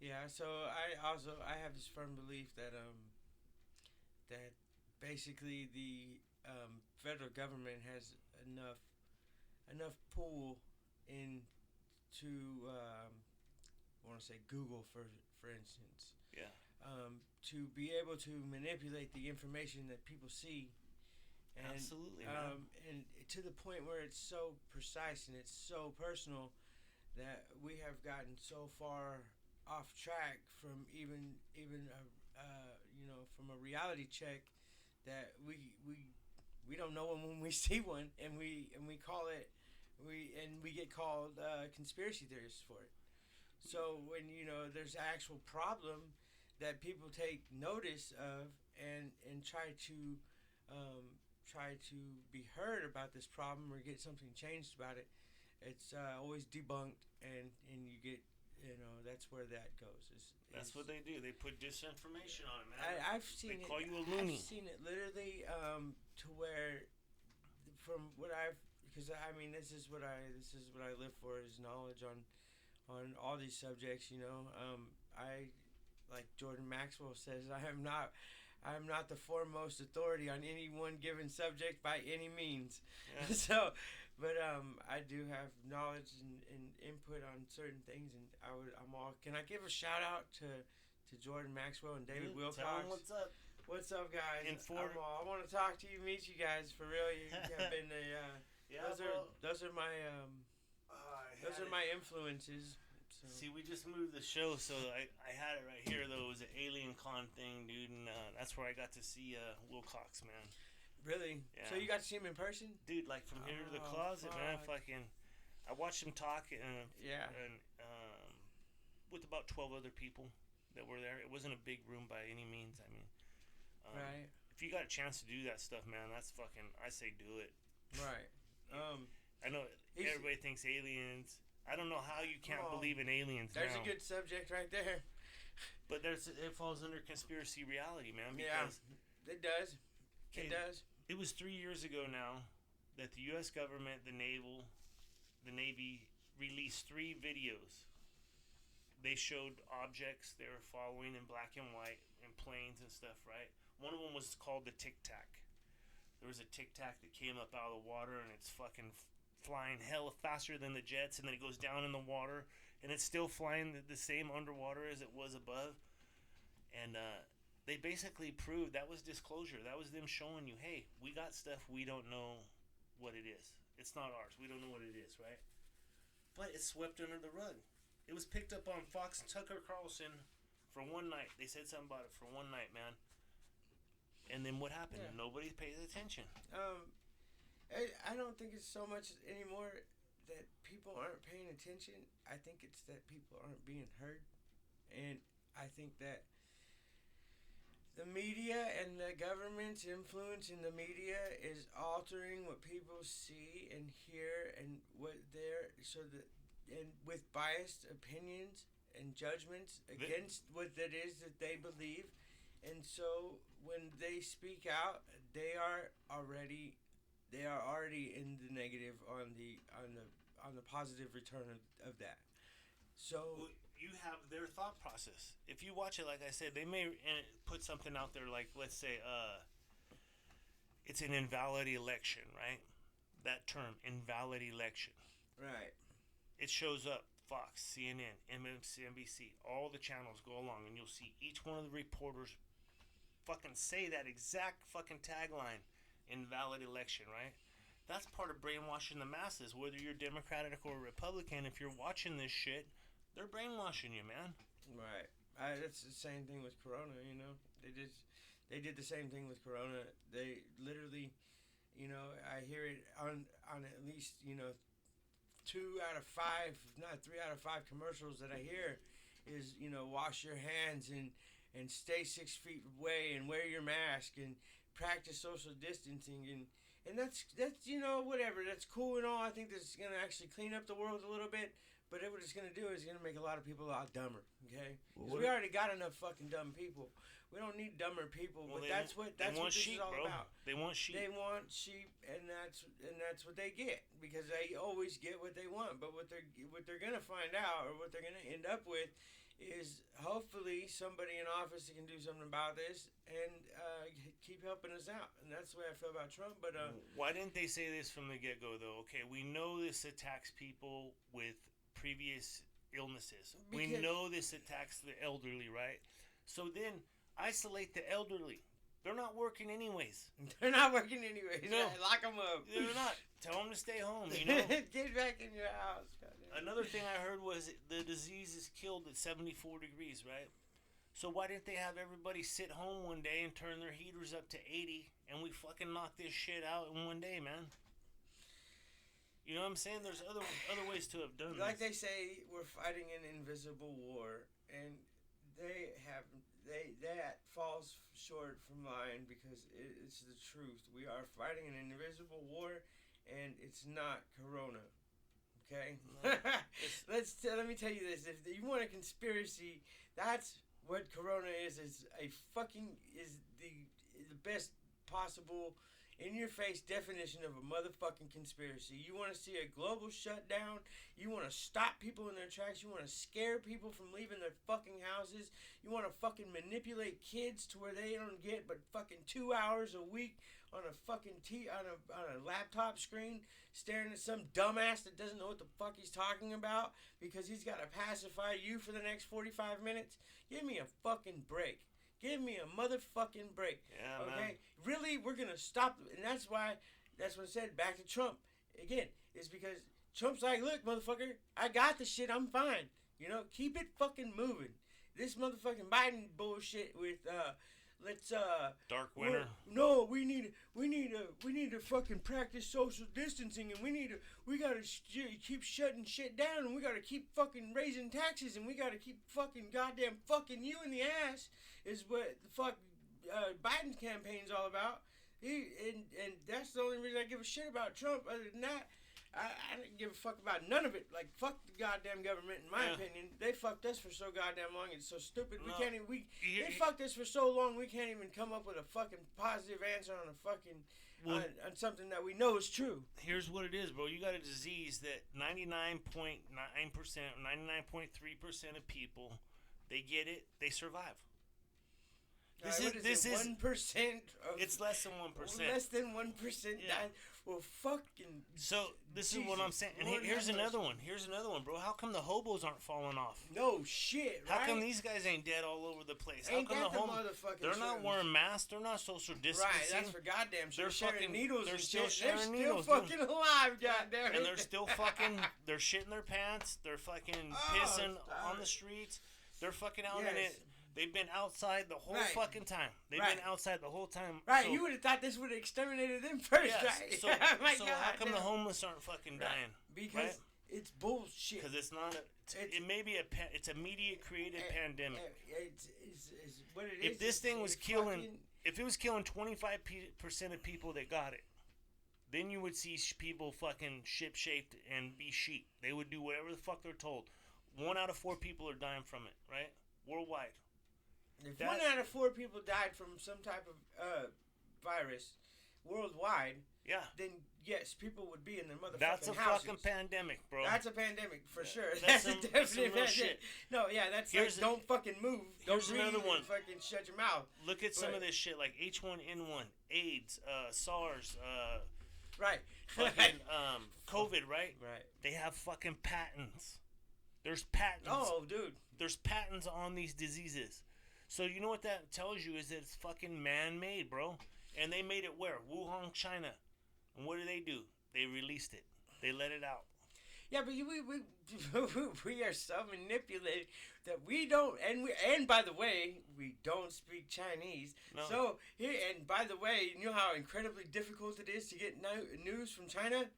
Yeah. So I have this firm belief that that basically the federal government has enough pull into I want to say Google for instance. Yeah. to be able to manipulate the information that people see. And, Absolutely, man. And to the point where it's so precise and it's so personal that we have gotten so far off track from even a, from a reality check that we don't know when we see one, and we call it we get called conspiracy theorists for it. So when there's an actual problem that people take notice of and try to be heard about this problem or get something changed about it, it's always debunked, and you get that's where that goes. That's what they do. They put disinformation on it, man. I've seen they it. Call you a loony. I've seen it literally to where, from what because I mean this is what I live for, is knowledge on all these subjects. I, like Jordan Maxwell says, I am not the foremost authority on any one given subject by any means. Yeah. So, but I do have knowledge and input on certain things, and Can I give a shout out to Jordan Maxwell and David Wilcox? Tell them what's up. What's up, guys? I want to talk to you, meet you guys for real. You have been those are my influences. So. See, we just moved the show, so I had it right here, though. It was an Alien Con thing, dude, and that's where I got to see Wilcox, man. Really? Yeah. So you got to see him in person? Dude, like from here to the closet, man. I watched him talk and with about 12 other people that were there. It wasn't a big room by any means. I mean, right. If you got a chance to do that stuff, man, that's fucking, I say do it. Right. I know everybody thinks aliens. I don't know how you can't believe in aliens. There's a good subject right there. But it falls under conspiracy reality, man. Because it does. It does. It was 3 years ago now that the U.S. government, the Navy, released 3 videos. They showed objects they were following in black and white in planes and stuff, right? One of them was called the Tic Tac. There was a Tic Tac that came up out of the water, and it's fucking flying hell faster than the jets, and then it goes down in the water, and it's still flying the same underwater as it was above. And they basically proved that was disclosure. That was them showing you, hey, we got stuff, we don't know what it is. It's not ours. We don't know what it is, right? But it's swept under the rug. It was picked up on Fox and Tucker Carlson for one night. They said something about it for one night, man. And then what happened? Yeah. Nobody pays attention. I don't think it's so much anymore that people aren't paying attention. I think it's that people aren't being heard. And I think that the media and the government's influence in the media is altering what people see and hear, and and with biased opinions and judgments against what it is that they believe. And so when they speak out, they are already in the negative on the positive return of that. So you have their thought process. If you watch it, like I said, they may put something out there like, let's say, it's an invalid election, right? That term, invalid election. Right. It shows up, Fox, CNN, MSNBC, all the channels go along, and you'll see each one of the reporters fucking say that exact fucking tagline, invalid election, right? That's part of brainwashing the masses, whether you're Democratic or Republican. If you're watching this shit, they're brainwashing you, man. Right. That's the same thing with Corona, They did the same thing with Corona. They literally, I hear it on at least, 2 out of 5, if not 3 out of 5 commercials that I hear is, wash your hands and stay 6 feet away and wear your mask and practice social distancing and that's whatever. That's cool and all. I think that's going to actually clean up the world a little bit. But what it's going to do is going to make a lot of people a lot dumber, okay? Because we already got enough fucking dumb people. We don't need dumber people, but that's what this is all about. They want sheep. They want sheep, and that's what they get, because they always get what they want. But what they're going to find out, or what they're going to end up with, is hopefully somebody in office that can do something about this and keep helping us out. And that's the way I feel about Trump. But why didn't they say this from the get-go, though? Okay, we know this attacks people with previous illnesses. We know this attacks the elderly, right? So then isolate the elderly. They're not working anyways. They're not working anyways. No. Lock them up. They're not. Tell them to stay home, you know? Get back in your house. Another thing I heard was the disease is killed at 74 degrees, right? So why didn't they have everybody sit home one day and turn their heaters up to 80 and we fucking knock this shit out in one day, man? You know what I'm saying? There's other ways to have done like this. they say, we're fighting an invisible war, and that falls short from mine because it's the truth. We are fighting an invisible war, and it's not Corona. Okay, No, let me tell you this: if you want a conspiracy, that's what Corona is. Is the best possible in your face definition of a motherfucking conspiracy. You want to see a global shutdown? You want to stop people in their tracks? You want to scare people from leaving their fucking houses? You want to fucking manipulate kids to where they don't get but fucking 2 hours a week on a fucking on a laptop screen staring at some dumbass that doesn't know what the fuck he's talking about because he's got to pacify you for the next 45 minutes? Give me a fucking break. Give me a motherfucking break. Yeah, okay? man. Really, we're going to stop. And that's what I said back to Trump. Again, it's because Trump's like, look, motherfucker, I got the shit. I'm fine. You know, keep it fucking moving. This motherfucking Biden bullshit with, Dark winter. No, we need to fucking practice social distancing, and we gotta keep shutting shit down, and we gotta keep fucking raising taxes, and we gotta keep fucking goddamn fucking you in the ass is what the fuck Biden's campaign's all about. And that's the only reason I give a shit about Trump. Other than that, I don't give a fuck about none of it. Like, fuck the goddamn government, in my opinion. They fucked us for so goddamn long. It's so stupid. We can't even, they fucked us for so long, we can't even come up with a fucking positive answer on a fucking, on something that we know is true. Here's what it is, bro. You got a disease that 99.9%, 99.3% of people, they get it, they survive. This is 1%. It's less than 1%. Less than 1%. Yeah. Well, fucking. So this is what I'm saying. And here's another one. Here's another one, bro. How come the hobos aren't falling off? No shit. How come these guys ain't dead all over the place? How Ain't come that the hobos? They're not wearing masks. They're not social distancing. Right. That's for goddamn sure. They're sharing fucking needles. They're and still shit. sharing They're needles. still fucking alive, goddamn. And they're still fucking. They're shitting their pants. They're fucking pissing on the streets. They're fucking out in it. They've been outside the whole fucking time. They've been outside the whole time. Right, so, you would have thought this would have exterminated them first, right? So, so how come the homeless aren't fucking dying? Because it's bullshit. Because it's not it may be it's a media created pandemic. It's what it is. If this thing was killing, if it was killing 25% of people that got it, then you would see people fucking ship-shaped and be sheep. They would do whatever the fuck they're told. 1 out of 4 people are dying from it, right? Worldwide. If 1 out of 4 people died from some type of virus worldwide, then yes, people would be in their motherfucking houses. That's a fucking pandemic, bro. That's a pandemic for sure. That's a definite real shit. No, that's like, don't fucking move. Don't breathe. Another one. Fucking shut your mouth. Look at some of this shit like H1N1, AIDS, SARS, right, fucking COVID, right? Right. They have fucking patents. There's patents. Oh, dude. There's patents on these diseases. So you know what that tells you is that it's fucking man-made, bro. And they made it where? Wuhan, China. And what do? They released it. They let it out. Yeah, but we are so manipulated that we don't. And by the way, we don't speak Chinese. No. So and by the way, you know how incredibly difficult it is to get news from China.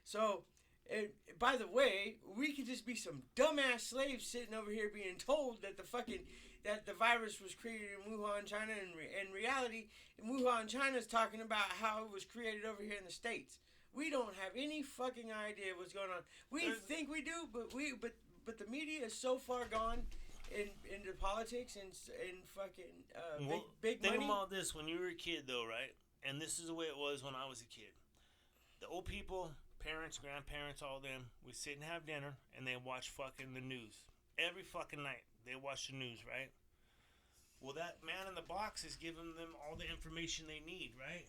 So. By the way, we could just be some dumbass slaves sitting over here being told that the virus was created in Wuhan, China, and in reality, in Wuhan, China's talking about how it was created over here in the States. We don't have any fucking idea what's going on. We think we do, but the media is so far gone into politics and fucking big money. Think about this: when you were a kid, though, right? And this is the way it was when I was a kid. The old people. Parents, grandparents, all them, we sit and have dinner, and they watch fucking the news. Every fucking night, they watch the news, right? Well, that man in the box is giving them all the information they need, right?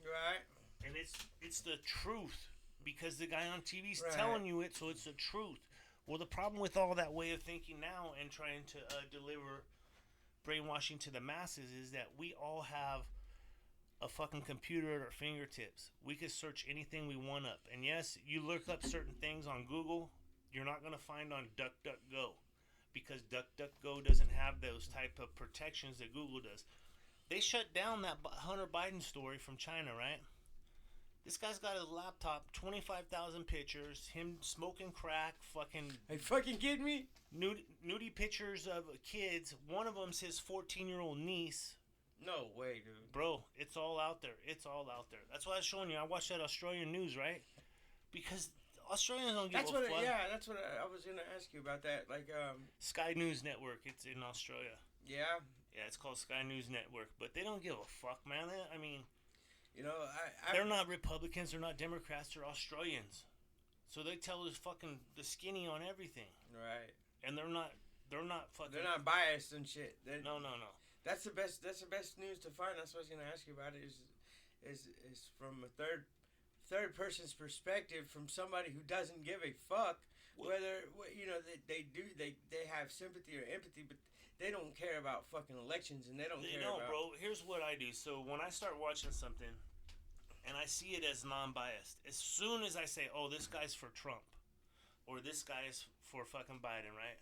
Right. And it's the truth, because the guy on TV's telling you it, so it's the truth. Well, the problem with all that way of thinking now and trying to deliver brainwashing to the masses is that we all have a fucking computer at our fingertips. We could search anything we want up. And yes, you look up certain things on Google, you're not going to find on DuckDuckGo, because DuckDuckGo doesn't have those type of protections that Google does. They shut down that Hunter Biden story from China, right? This guy's got his laptop, 25,000 pictures, him smoking crack, fucking... Are you fucking kidding me? Nudie pictures of kids. One of them's his 14-year-old niece. No way, dude. Bro, it's all out there. It's all out there. That's why I was showing you. I watched that Australian news, right? Because Australians don't give a fuck. That's what I was going to ask you about that. Like, Sky News Network. It's in Australia. Yeah? Yeah, it's called Sky News Network. But they don't give a fuck, man. I mean... You know, they're not Republicans, they're not Democrats, they're Australians. So they tell us fucking the skinny on everything. Right. And they're not fucking... They're not biased and shit. No. That's the best news to find. That's what I was going to ask you about, is from a third person's perspective, from somebody who doesn't give a fuck whether, you know, they have sympathy or empathy, but they don't care about fucking elections, and they don't care about... bro, here's what I do. So when I start watching something, and I see it as non-biased, as soon as I say, oh, this guy's for Trump, or this guy is for fucking Biden, right?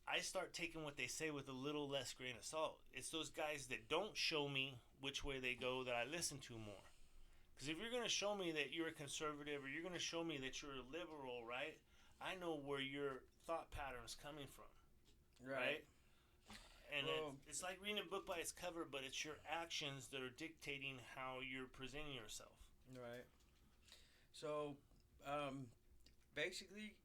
I start taking what they say with a little less grain of salt. It's those guys that don't show me which way they go that I listen to more. Because if you're going to show me that you're a conservative, or you're going to show me that you're a liberal, right? I know where your thought pattern is coming from, right? And it's like reading a book by its cover, but it's your actions that are dictating how you're presenting yourself. Right. So, basically,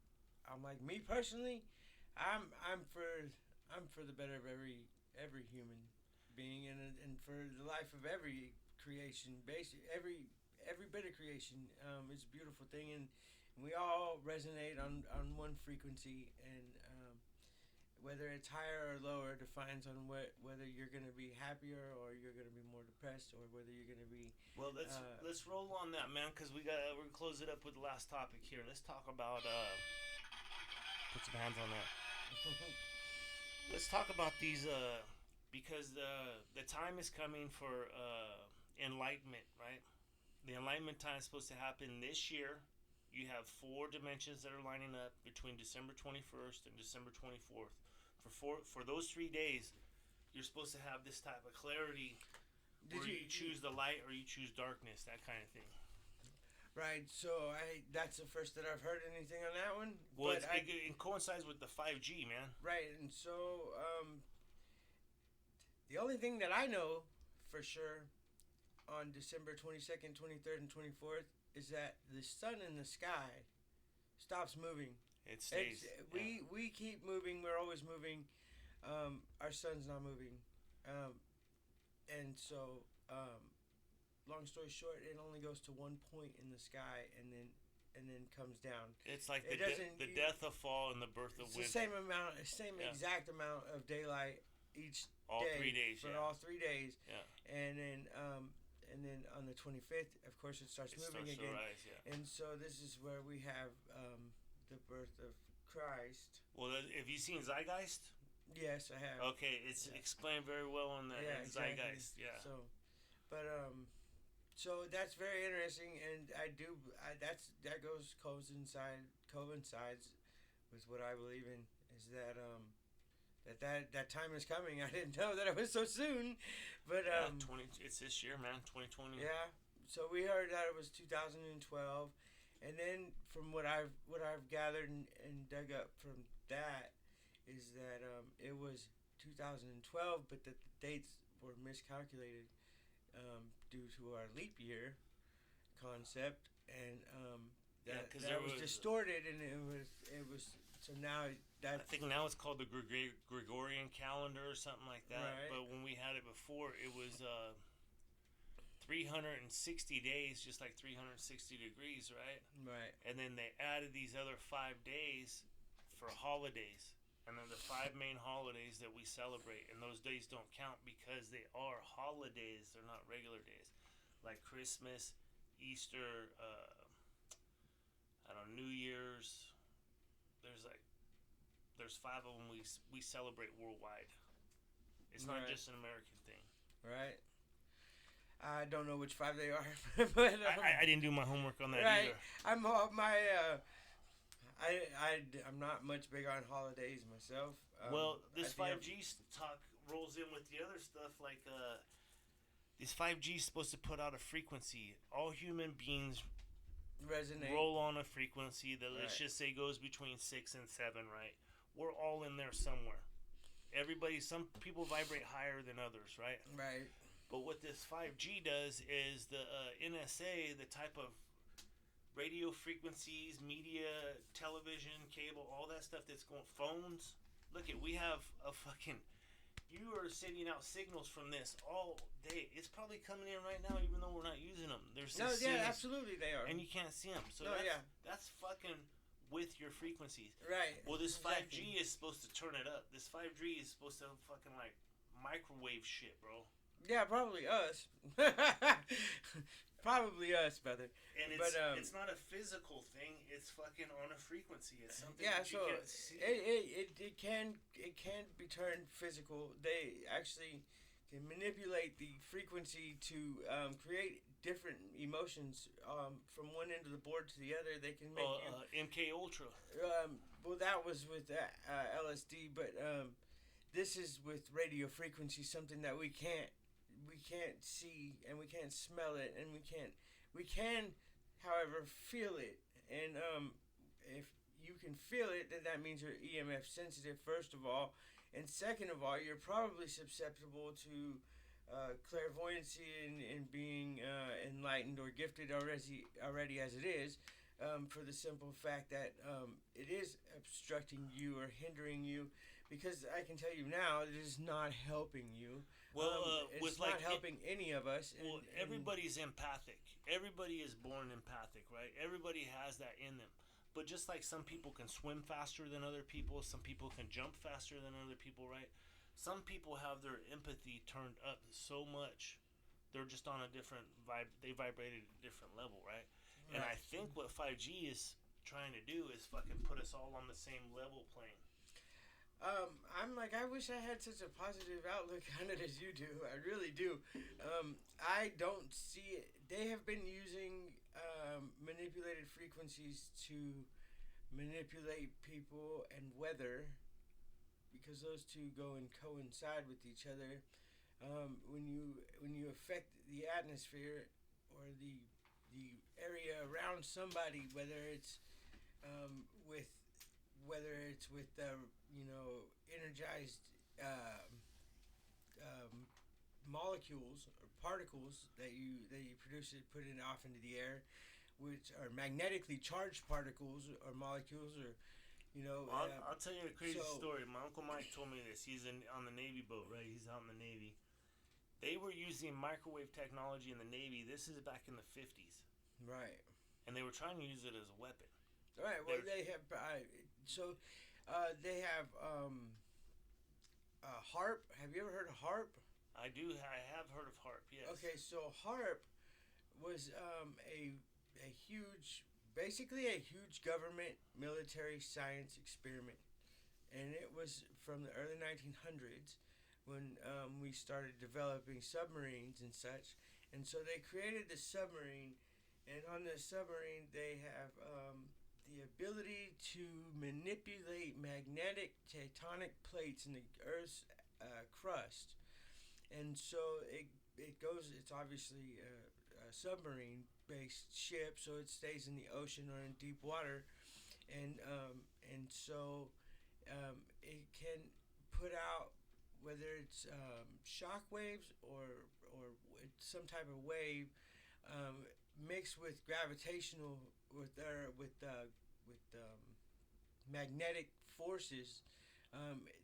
I'm like, me personally, I'm for the better of every human being, and for the life of every creation. Every bit of creation is a beautiful thing, and we all resonate on one frequency, and whether it's higher or lower defines on whether you're going to be happier or you're going to be more depressed, or whether you're going to be... Well, let's roll on that, man, because we're going to close it up with the last topic here. Let's talk about... put some hands on that. Let's talk about these... because the time is coming for enlightenment, right? The enlightenment time is supposed to happen this year. You have 4 dimensions that are lining up between December 21st and December 24th. For those 3 days, you're supposed to have this type of clarity. Where you choose the light or you choose darkness, that kind of thing. Right. So that's the first that I've heard anything on that one. Well, it coincides with the 5G, man. Right, and so the only thing that I know for sure on December 22nd, 23rd, and 24th is that the sun in the sky stops moving. It stays. We keep moving. We're always moving. Our sun's not moving, and so long story short, it only goes to one point in the sky, and then comes down. It's like the death of fall and the birth of winter. It's the same exact amount of daylight each all day 3 days. For all 3 days. Yeah. And then on the 25th, of course, it starts moving again. To rise, yeah. And so this is where we have the birth of Christ. Well, have you seen Zeitgeist? Yes, I have. Okay, it's explained very well in the exactly. Zeitgeist. Yeah. So that's very interesting, and that coincides with what I believe in, is that that time is coming. I didn't know that it was so soon, but it's this year, man, 2020. Yeah. So we heard that it was 2012, and then from what I've gathered and dug up from that is that it was 2012, but that the dates were miscalculated due to our leap year concept, and that was distorted, and it was so now that I think now it's called the Gregorian calendar or something like that. Right. But when we had it before, it was 360 days, just like 360 degrees, right? Right. And then they added these other 5 days for holidays. And then the 5 main holidays that we celebrate. And those days don't count because they are holidays. They're not regular days. Like Christmas, Easter, New Year's. There's 5 of them we celebrate worldwide. It's not just an American thing. Right. I don't know which 5 they are, but I didn't do my homework on that right. either. I'm I'm not much big on holidays myself. Well, this 5G talk rolls in with the other stuff like this 5G is supposed to put out a frequency. All human beings resonate. Roll on a frequency that let's just say goes between 6 and 7, right? We're all in there somewhere. Some people vibrate higher than others, right? Right. But what this 5G does is the NSA, the type of radio frequencies, media, television, cable, all that stuff that's going, phones. Look at, we have a fucking, you are sending out signals from this all day. It's probably coming in right now, even though we're not using them. There's absolutely they are, and you can't see them. So that's fucking with your frequencies. Right. Well, this 5G is supposed to turn it up. This 5G is supposed to fucking like microwave shit, bro. Yeah, probably us. Probably us, brother. And it's not a physical thing. It's fucking on a frequency. It's something that you can't see. It can be turned physical. They actually can manipulate the frequency to create different emotions from one end of the board to the other. They can make MK Ultra. Well, that was with LSD, but this is with radio frequency, something that we can't see and we can't smell it, and we can however feel it. And if you can feel it, then that means you're EMF sensitive, first of all, and second of all, you're probably susceptible to clairvoyancy and being enlightened or gifted already as it is, for the simple fact that it is obstructing you or hindering you, because I can tell you now, it is not helping you. Well, it's not helping any of us. Well, everybody's empathic. Everybody is born empathic, right? Everybody has that in them. But just like some people can swim faster than other people, some people can jump faster than other people, right? Some people have their empathy turned up so much, they're just on a different vibe. They vibrate at a different level, right? And I think what 5G is trying to do is fucking put us all on the same level plane. I'm like, I wish I had such a positive outlook on it as you do. I really do. I don't see it. They have been using manipulated frequencies to manipulate people and weather, because those two go and coincide with each other. When you affect the atmosphere or the area around somebody, whether it's with energized molecules or particles that you produce, put it off into the air, which are magnetically charged particles or molecules, or I'll tell you a crazy story. My Uncle Mike told me this. He's on the Navy boat, right? He's out in the Navy. They were using microwave technology in the Navy. This is back in the 50s. Right. And they were trying to use it as a weapon. Right. Well, they have HARP. Have you ever heard of HARP? I do. I have heard of HARP, yes. Okay, so HARP was basically a huge government military science experiment. And it was from the early 1900s when we started developing submarines and such. And so they created the submarine, and on the submarine they have the ability to manipulate magnetic tectonic plates in the Earth's crust. And so it's obviously a submarine-based ship, so it stays in the ocean or in deep water. And so it can put out, whether it's shock waves or some type of wave, mixed with gravitational, with magnetic forces,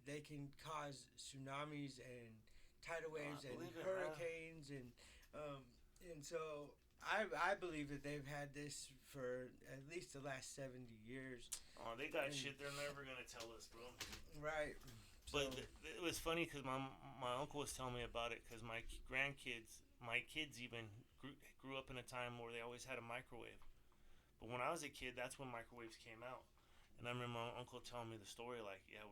they can cause tsunamis and tidal waves and hurricanes, and so I believe that they've had this for at least the last 70 years. Oh, they got shit they're never gonna tell us, bro. Right. But it was funny because my uncle was telling me about it, because my kids even grew up in a time where they always had a microwave. But when I was a kid, that's when microwaves came out. And I remember my uncle telling me the story, like, yeah,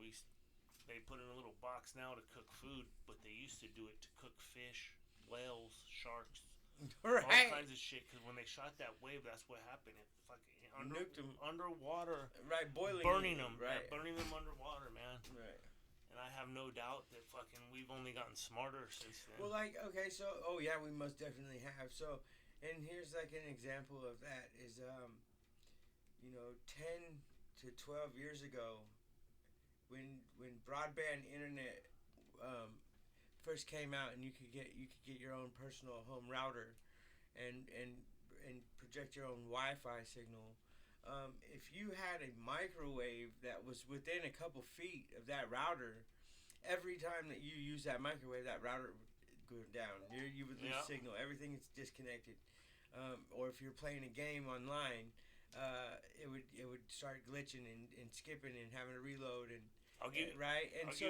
they put in a little box now to cook food, but they used to do it to cook fish, whales, sharks, Right. all kinds of shit. Because when they shot that wave, that's what happened. It fucking Nuked them. underwater, Right, boiling. burning them, Right. burning them underwater, man. Right. And I have no doubt that fucking we've only gotten smarter since then. Well, like, okay, so, oh yeah, we most definitely have. So, and here's like an example of that is, 10 to 12 years ago, when broadband internet first came out, and you could get your own personal home router, and project your own Wi-Fi signal. If you had a microwave that was within a couple feet of that router, every time that you use that microwave, that router would go down. You would lose signal. Everything is disconnected. Or if you're playing a game online, it would start glitching and skipping and having to reload and right. And so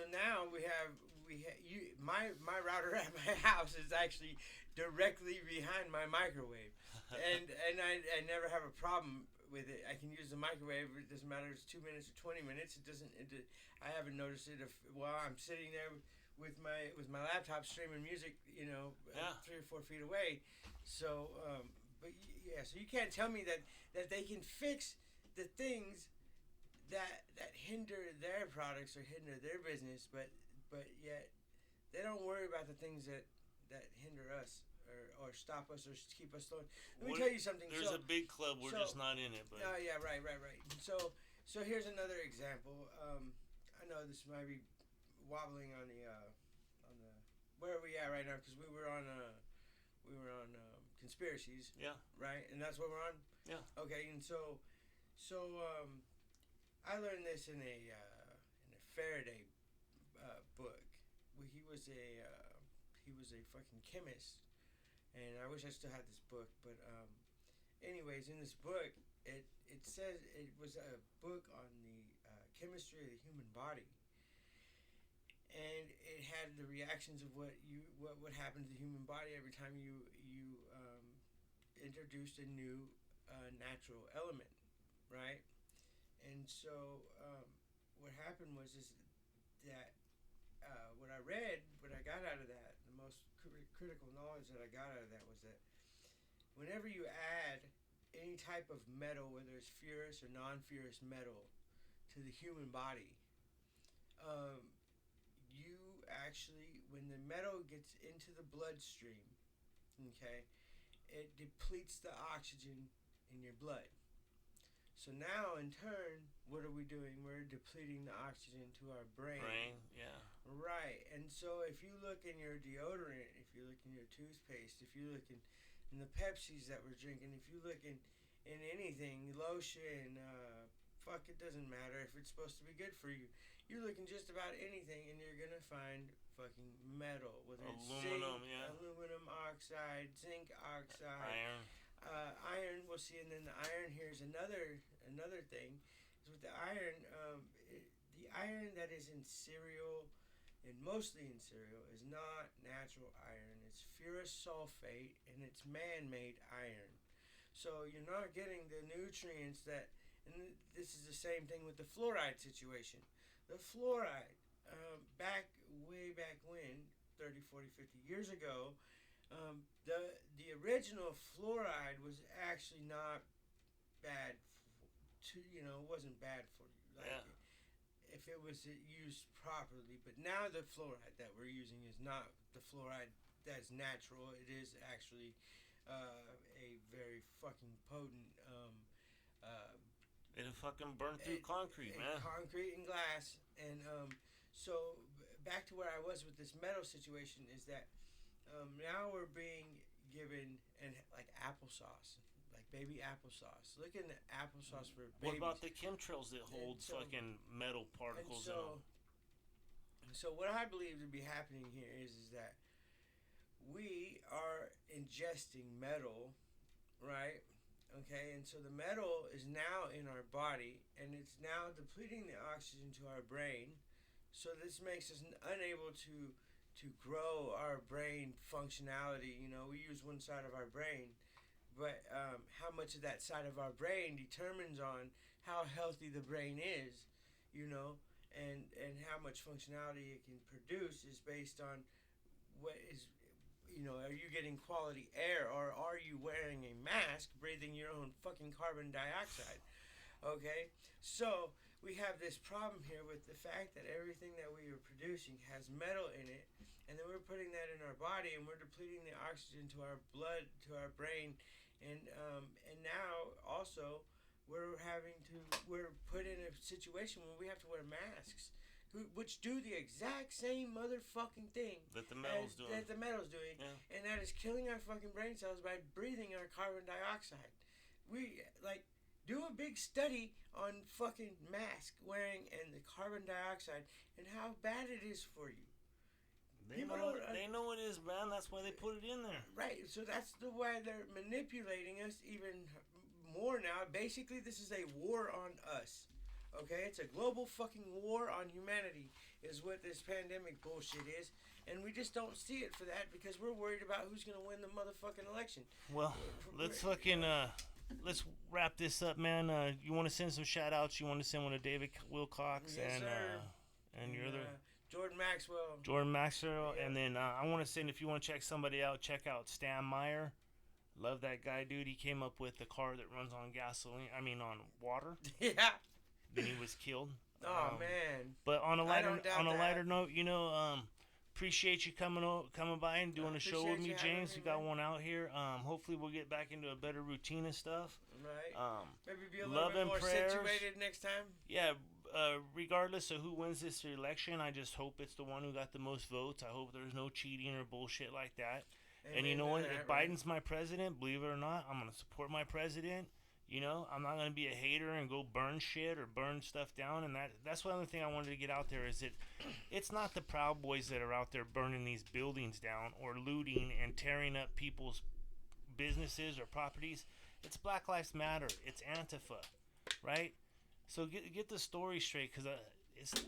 now my router at my house is actually directly behind my microwave, and I never have a problem with it. I can use the microwave. It doesn't matter if it's 2 minutes or 20 minutes. I haven't noticed it while I'm sitting there with my laptop streaming music, 3 or 4 feet away. So, but yeah, so you can't tell me that they can fix the things that hinder their products or hinder their business, but yet they don't worry about the things that hinder us or stop us or keep us slowing. Let me tell you something. There's a big club. We're just not in it. But yeah, right. So here's another example. I know this might be wobbling on the where are we at right now, because we were on conspiracies. Yeah. Right, and that's what we're on. Yeah. Okay, and so I learned this in a Faraday book. He was a fucking chemist, and I wish I still had this book. But anyways, in this book, it says it was a book on the chemistry of the human body, and it had the reactions of what would happen to the human body every time you introduced a new natural element, right? And so what happened was that what I read, what I got out of that, the most critical knowledge that I got out of that was that whenever you add any type of metal, whether it's ferrous or non-ferrous metal, to the human body, you actually, when the metal gets into the bloodstream, okay, it depletes the oxygen in your blood. So now, in turn, what are we doing? We're depleting the oxygen to our brain. Yeah. Right. And so if you look in your deodorant, if you look in your toothpaste, if you look in the Pepsis that we're drinking, if you look in anything, lotion, it doesn't matter if it's supposed to be good for you. You're looking just about anything, and you're going to find fucking metal. Whether it's aluminum, aluminum oxide, zinc oxide. Iron. Iron, we'll see, and then the iron, here's another thing, is with the iron, the iron that is in cereal, and mostly in cereal, is not natural iron. It's ferrous sulfate, and it's man-made iron. So you're not getting the nutrients that, and this is the same thing with the fluoride situation. The fluoride, way back when, 30, 40, 50 years ago, the original fluoride was actually not bad wasn't bad for you, if it was used properly. But now the fluoride that we're using is not the fluoride that's natural. It is actually a very fucking potent it'll fucking burn through concrete, man. Concrete and glass. And so back to where I was with this metal situation is that now we're being given like applesauce, like baby applesauce. Look in the applesauce for babies. What about the chemtrails that hold fucking metal particles in them? So what I believe to be happening here is that we are ingesting metal, right? Okay, and so the metal is now in our body, and it's now depleting the oxygen to our brain. So this makes us unable to grow our brain functionality. We use one side of our brain, but how much of that side of our brain determines on how healthy the brain is, and how much functionality it can produce is based on what is, are you getting quality air, or are you wearing a mask, breathing your own fucking carbon dioxide? Okay, so we have this problem here with the fact that everything that we are producing has metal in it, and then we're putting that in our body, and we're depleting the oxygen to our blood, to our brain, and now also we're put in a situation where we have to wear masks, which do the exact same motherfucking thing that the metal's doing. Yeah. And that is killing our fucking brain cells by breathing our carbon dioxide. We do a big study on fucking mask wearing and the carbon dioxide and how bad it is for you. They know it is, man. That's why they put it in there. Right. So that's the way they're manipulating us even more now. Basically, this is a war on us. Okay, it's a global fucking war on humanity is what this pandemic bullshit is, and we just don't see it for that because we're worried about who's gonna win the motherfucking election. Well, let's fucking let's wrap this up, man. You want to send some shout outs? You want to send one to David Wilcox yes, and your other Jordan Maxwell, yeah. And then I want to send, if you want to check somebody out, check out Stan Meyer. Love that guy, dude. He came up with the car that runs on gasoline. I mean, on water. Yeah. Then he was killed. Oh man! But on a lighter note, appreciate you coming by and doing a show with me, James. We got one out here. Hopefully we'll get back into a better routine and stuff. Right. Maybe be a little bit more situated next time. Yeah. Regardless of who wins this election, I just hope it's the one who got the most votes. I hope there's no cheating or bullshit like that. Amen. And you know what? If Biden's my president, believe it or not, I'm gonna support my president. I'm not going to be a hater and go burn shit or burn stuff down. And that's one other thing I wanted to get out there is that it's not the Proud Boys that are out there burning these buildings down or looting and tearing up people's businesses or properties. It's Black Lives Matter. It's Antifa, right? So get the story straight, because I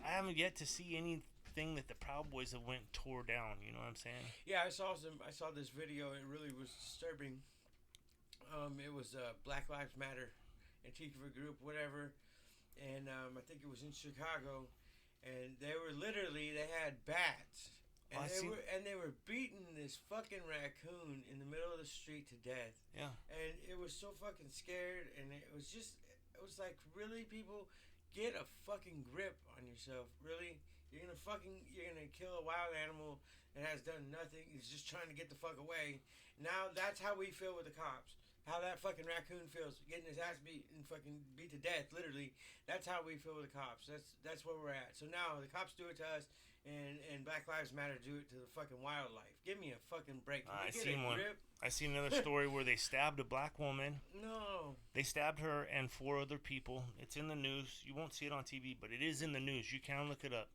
haven't yet to see anything that the Proud Boys have went tore down. You know what I'm saying? Yeah, I saw this video. It really was disturbing. It was Black Lives Matter, Antifa group, whatever, and I think it was in Chicago, and they had bats, and they were beating this fucking raccoon in the middle of the street to death. Yeah. And it was so fucking scared, and it was like, really, people, get a fucking grip on yourself. Really, you're gonna kill a wild animal that has done nothing. He's just trying to get the fuck away. Now that's how we feel with the cops. How that fucking raccoon feels, getting his ass beat and fucking beat to death, literally. That's how we feel with the cops. That's where we're at. So now the cops do it to us, and Black Lives Matter do it to the fucking wildlife. Give me a fucking break. I seen one. I seen another story where they stabbed a black woman. No. They stabbed her and 4 other people. It's in the news. You won't see it on TV, but it is in the news. You can look it up.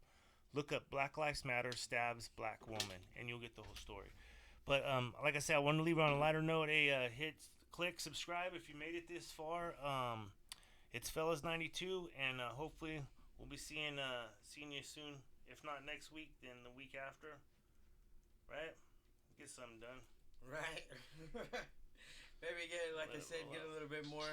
Look up Black Lives Matter stabs black woman, and you'll get the whole story. But like I said, I wanted to leave it on a lighter note. Click subscribe if you made it this far. It's Fellas92, and hopefully we'll be seeing you soon. If not next week, then the week after. Right? Get something done. Right. Maybe get, like I said, get a little bit more